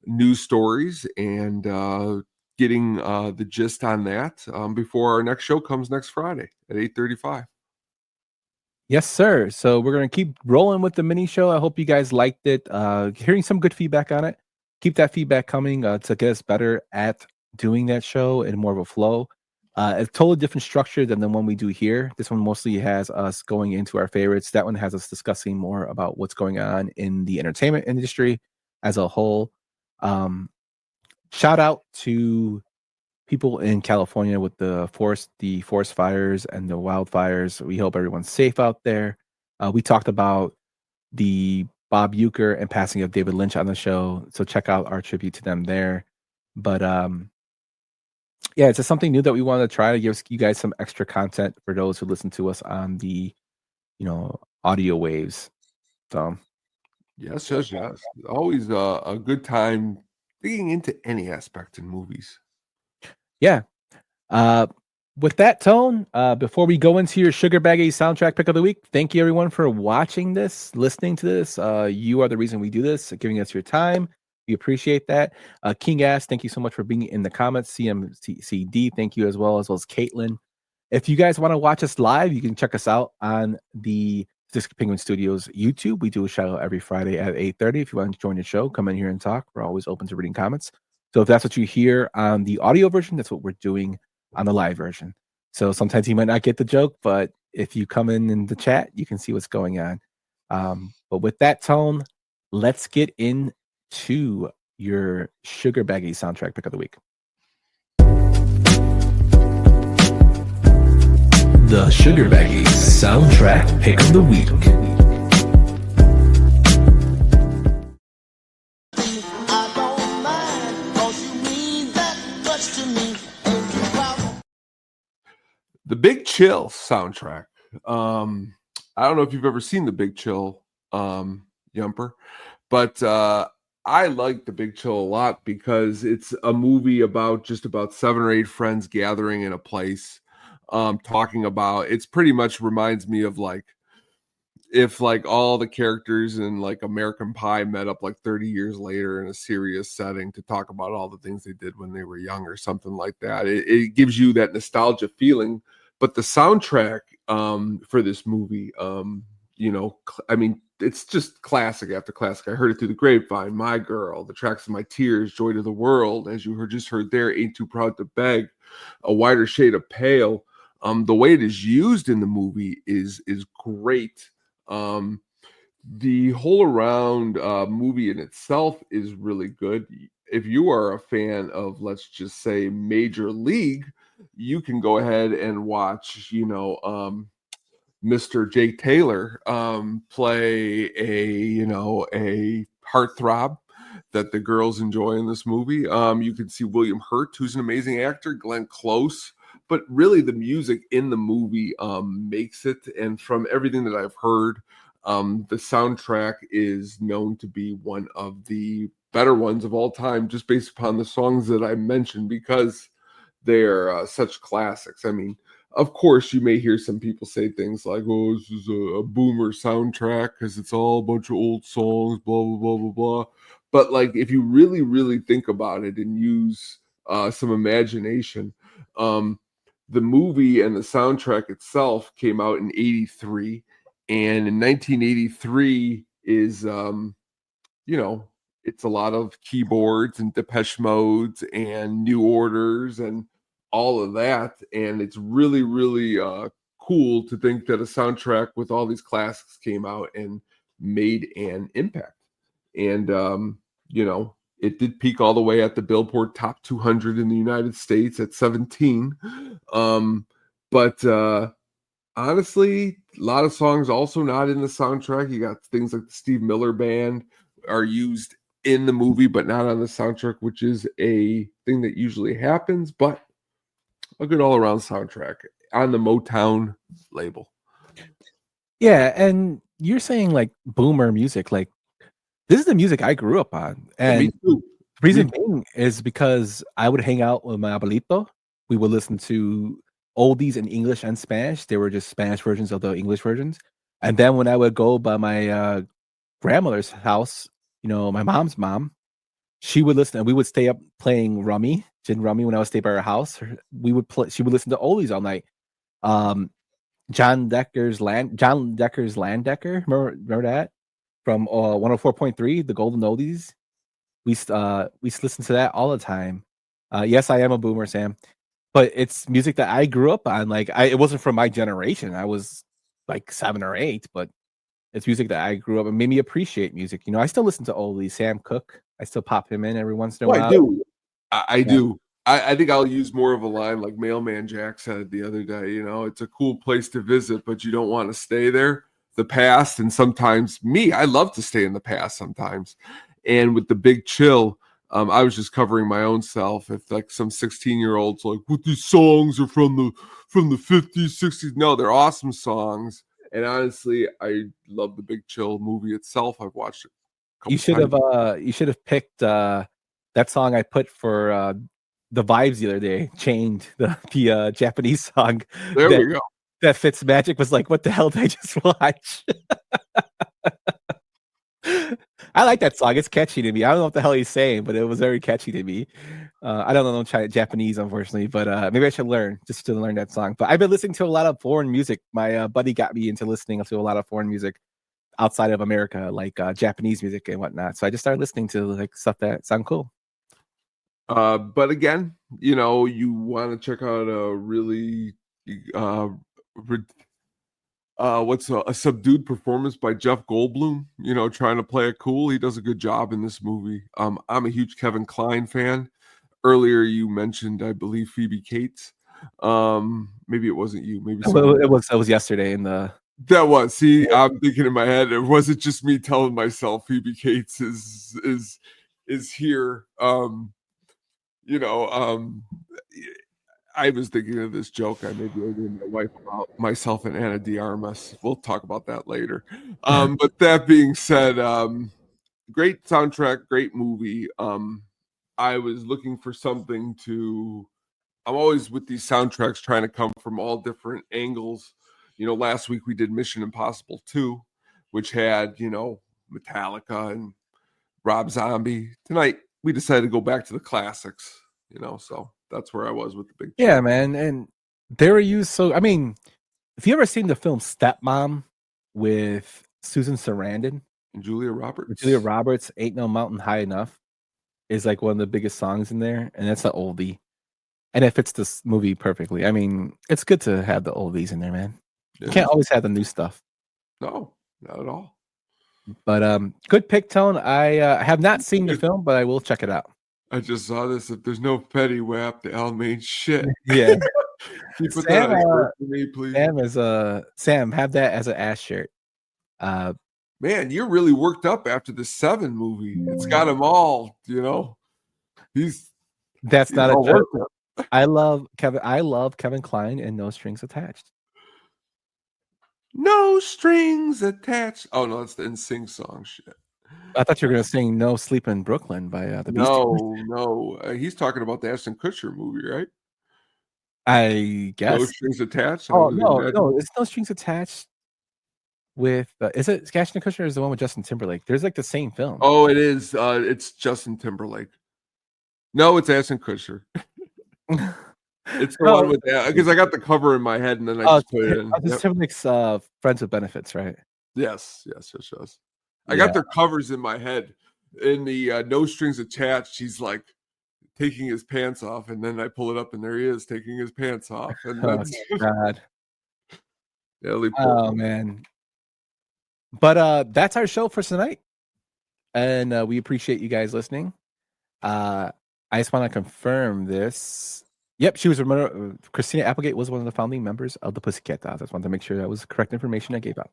S5: news stories and getting the gist on that before our next show comes next Friday at 8:35.
S4: Yes, sir. So we're going to keep rolling with the mini show. I hope you guys liked it. Hearing some good feedback on it. Keep that feedback coming to get us better at doing that show in more of a flow. It's totally different structure than the one we do here. This one mostly has us going into our favorites. That one has us discussing more about what's going on in the entertainment industry as a whole. Shout out to people in California with the forest fires and the wildfires. We hope everyone's safe out there. We talked about the Bob Uecker and passing of David Lynch on the show. So check out our tribute to them there. But yeah, it's just something new that we wanted to try to give you guys some extra content for those who listen to us on the, audio waves. So
S5: Yes. Always a good time digging into any aspect in movies.
S4: yeah. With that tone, before we go into your Sugar Baggy soundtrack pick of the week, thank you everyone for watching this, listening to this. You are the reason we do this, giving us your time. We appreciate that. King Ass, thank you so much for being in the comments. CMCD, thank you as well as Caitlin. If you guys want to watch us live, you can check us out on the Disc Penguin Studios YouTube. We do a show every Friday at 8:30. If you want to join the show, come in here and talk. We're always open to reading comments. So if that's what you hear on the audio version, that's what we're doing on the live version. So sometimes you might not get the joke, but if you come in the chat, you can see what's going on. But with that tone, let's get into your Sugar Baggy soundtrack pick of the week. The Sugar Baggy soundtrack pick of the week.
S5: The Big Chill soundtrack. I don't know if you've ever seen The Big Chill, Yumper, but I like The Big Chill a lot because it's a movie about 7 or 8 friends gathering in a place, talking about. It's pretty much reminds me of if all the characters in American Pie met up 30 years later in a serious setting to talk about all the things they did when they were young or something like that. It gives you that nostalgia feeling. But the soundtrack for this movie, it's just classic after classic. I heard it through the grapevine. My Girl, The Tracks of My Tears, Joy to the World, as you just heard there, Ain't Too Proud to Beg, A Wider Shade of Pale. The way it is used in the movie is great. The whole around movie in itself is really good. If you are a fan of, let's just say, Major League, you can go ahead and watch, Mr. Jake Taylor play a heartthrob that the girls enjoy in this movie. You can see William Hurt, who's an amazing actor, Glenn Close, but really the music in the movie makes it. And from everything that I've heard, the soundtrack is known to be one of the better ones of all time, just based upon the songs that I mentioned, because they're such classics. I mean, of course, you may hear some people say things like, "Oh, this is a boomer soundtrack because it's all a bunch of old songs, blah, blah, blah, blah, blah." But if you really, really think about it and use some imagination, the movie and the soundtrack itself came out in 83. And in 1983 is, it's a lot of keyboards and Depeche Modes and New Orders and all of that. And it's really, really cool to think that a soundtrack with all these classics came out and made an impact. And, it did peak all the way at the Billboard Top 200 in the United States at 17. But honestly, a lot of songs also not in the soundtrack. You got things like the Steve Miller Band are used in the movie, but not on the soundtrack, which is a thing that usually happens, but a good all-around soundtrack on the Motown label.
S4: Yeah, and you're saying boomer music, this is the music I grew up on. And
S5: me too.
S4: The reason being is because I would hang out with my abuelito. We would listen to oldies in English and Spanish. They were just Spanish versions of the English versions. And then when I would go by my grandmother's house, my mom's mom, she would listen, and we would stay up playing gin rummy when I would stay by her house. She would listen to oldies all night. John Decker's Land Decker. Remember that? From 104.3, the Golden Oldies. We listen to that all the time. Yes, I am a boomer, Sam, but it's music that I grew up on. It wasn't from my generation. I was 7 or 8, but it's music that I grew up and made me appreciate music. I still listen to oldies. Sam Cooke, I still pop him in every once in a while.
S5: I do. I do. I think I'll use more of a line like Mailman Jack said the other day. It's a cool place to visit, but you don't want to stay there. the past, and sometimes I love to stay in the past sometimes. And with The Big Chill, I was just covering my own self. If like some 16-year-olds like, what, these songs are from the 50s, 60s. No, they're awesome songs. And honestly, I love The Big Chill movie itself. I've watched it a couple times.
S4: You should have picked that song I put for the vibes the other day. Chained, the Japanese song.
S5: There we go.
S4: That Fitz Magic was like, what the hell did I just watch? I like that song. It's catchy to me. I don't know what the hell he's saying, but it was very catchy to me. I don't know Japanese, unfortunately, but maybe I should learn just to learn that song. But I've been listening to a lot of foreign music. My buddy got me into listening to a lot of foreign music outside of America, like Japanese music and whatnot. So I just started listening to like stuff that sound cool.
S5: But again, you know, you want to check out a really what's a subdued performance by Jeff Goldblum, you know, trying to play it cool. He does a good job in this movie. I'm a huge Kevin Kline fan. Earlier you mentioned, I believe, Phoebe Cates. Maybe it wasn't you, maybe
S4: it was yesterday in the
S5: that was. See, I'm thinking in my head, it wasn't just me telling myself Phoebe Cates is here. You know, I was thinking of this joke I made with my wife about myself and Anna de Armas. We'll talk about that later. But that being said, great soundtrack, great movie. I was looking for something I'm always with these soundtracks trying to come from all different angles. You know, last week we did Mission Impossible 2, which had, you know, Metallica and Rob Zombie. Tonight we decided to go back to the classics, you know, so that's where I was with The Big Chill.
S4: Yeah, man. And they were used. So, I mean, if you ever seen the film Stepmom with Susan Sarandon
S5: and Julia
S4: Roberts, Ain't No Mountain High Enough is like one of the biggest songs in there. And that's an oldie. And it fits this movie perfectly. I mean, it's good to have the oldies in there, man. You can't always have the new stuff.
S5: No, not at all.
S4: But good pick, Tone. I have not seen the film, but I will check it out.
S5: I just saw this. If there's no Fetty Wap, the Almain shit.
S4: Yeah.
S5: Can you put that on shirt for me, please?
S4: Sam, have that as an ass shirt.
S5: Man, you're really worked up after the 7 movie. It's got them all, you know.
S4: That's not a joke. I love Kevin Kline and No Strings Attached.
S5: No strings attached. Oh no, that's the NSYNC song. Shit.
S4: I thought you were gonna sing "No Sleep in Brooklyn" by the Beastie Boys.
S5: No. He's talking about the Ashton Kutcher movie, right?
S4: I guess.
S5: No Strings Attached.
S4: Oh no, it's No Strings Attached. With is it Ashton Kutcher or is the one with Justin Timberlake? There's like the same film.
S5: Oh, it is. It's Justin Timberlake. No, it's Ashton Kutcher. It's the one with that because I got the cover in my head and then I just put it in.
S4: Justin Timberlake's Friends with Benefits, right?
S5: Yes. I got their covers in my head. In the No Strings Attached, he's like taking his pants off, and then I pull it up, and there he is taking his pants off. And that's
S4: God.
S5: Yeah,
S4: man. But that's our show for tonight, and we appreciate you guys listening. I just want to confirm this. Yep, she was Christina Applegate was one of the founding members of the Pussycat Dolls. I just wanted to make sure that was the correct information I gave out.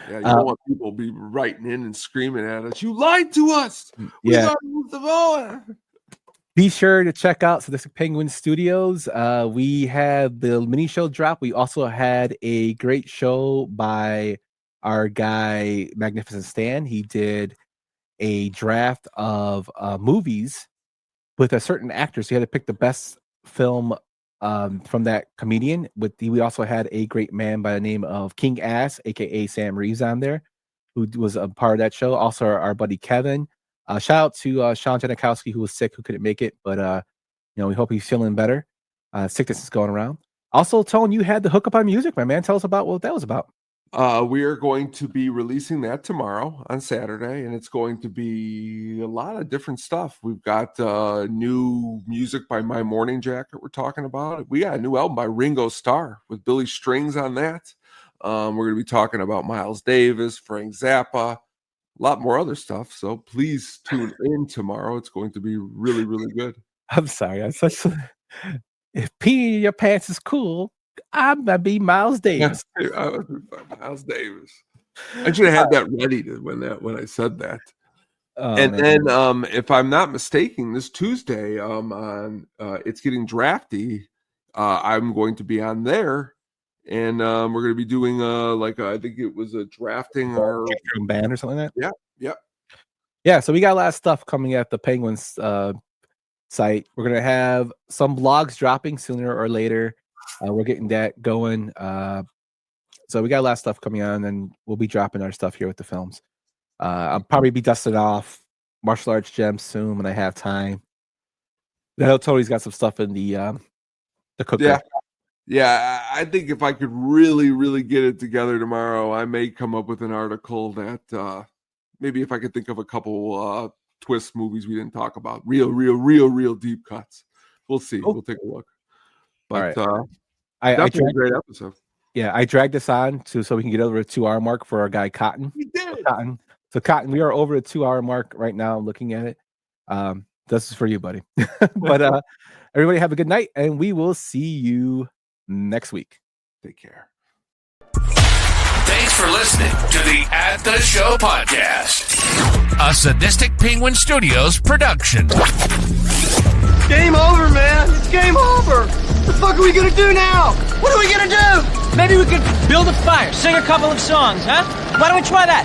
S5: Yeah, you don't want people to be writing in and screaming at us. You lied to us. We
S4: Yeah.
S5: got to move the vote.
S4: Be sure to check out Sadistic Penguin Studios. We had the mini show drop. We also had a great show by our guy Magnificent Stan. He did a draft of movies with a certain actor. So he had to pick the best film from that comedian. We also had a great man by the name of King Ass, aka Sam Reeves, on there, who was a part of that show. Also, our buddy Kevin. Shout out to Sean Janikowski, who was sick, who couldn't make it, but we hope he's feeling better. Sickness is going around. Also, Tone, you had the hookup on music, my man. Tell us about what that was about.
S5: We are going to be releasing that tomorrow on Saturday, and it's going to be a lot of different stuff. We've got new music by My Morning Jacket we're talking about. We got a new album by Ringo Starr with Billy Strings on that. We're going to be talking about Miles Davis, Frank Zappa, a lot more other stuff. So please tune in tomorrow. It's going to be really, really good.
S4: I'm sorry. If peeing in your pants is cool, I'm gonna be Miles Davis.
S5: Miles Davis. I should have had that ready when I said that. And
S4: man.
S5: then, if I'm not mistaken, this Tuesday, on It's Getting Drafty, I'm going to be on there, and we're going to be doing I think it was a drafting or
S4: band or something like that.
S5: Yeah.
S4: So we got a lot of stuff coming at the Penguins site. We're gonna have some blogs dropping sooner or later. We're getting that going. So we got a lot of stuff coming on, and we'll be dropping our stuff here with the films. I'll probably be dusting off Martial Arts Gems soon when I have time. I know Tony's got some stuff in the cooker.
S5: Yeah, I think if I could really, really get it together tomorrow, I may come up with an article that maybe if I could think of a couple twist movies we didn't talk about, real deep cuts. We'll see. We'll take a look. But definitely a great episode.
S4: Yeah, I dragged this on so we can get over the 2-hour mark for our guy Cotton.
S5: We did.
S4: So Cotton, we are over the 2-hour mark right now. I'm looking at it. This is for you, buddy. But everybody have a good night, and we will see you next week.
S5: Take care.
S1: Thanks for listening to the At the Show podcast, a Sadistic Penguin Studios production.
S6: Game over, man. It's game over. What the fuck are we gonna do now? What are we gonna do? Maybe we could build a fire, sing a couple of songs, huh? Why don't we try that?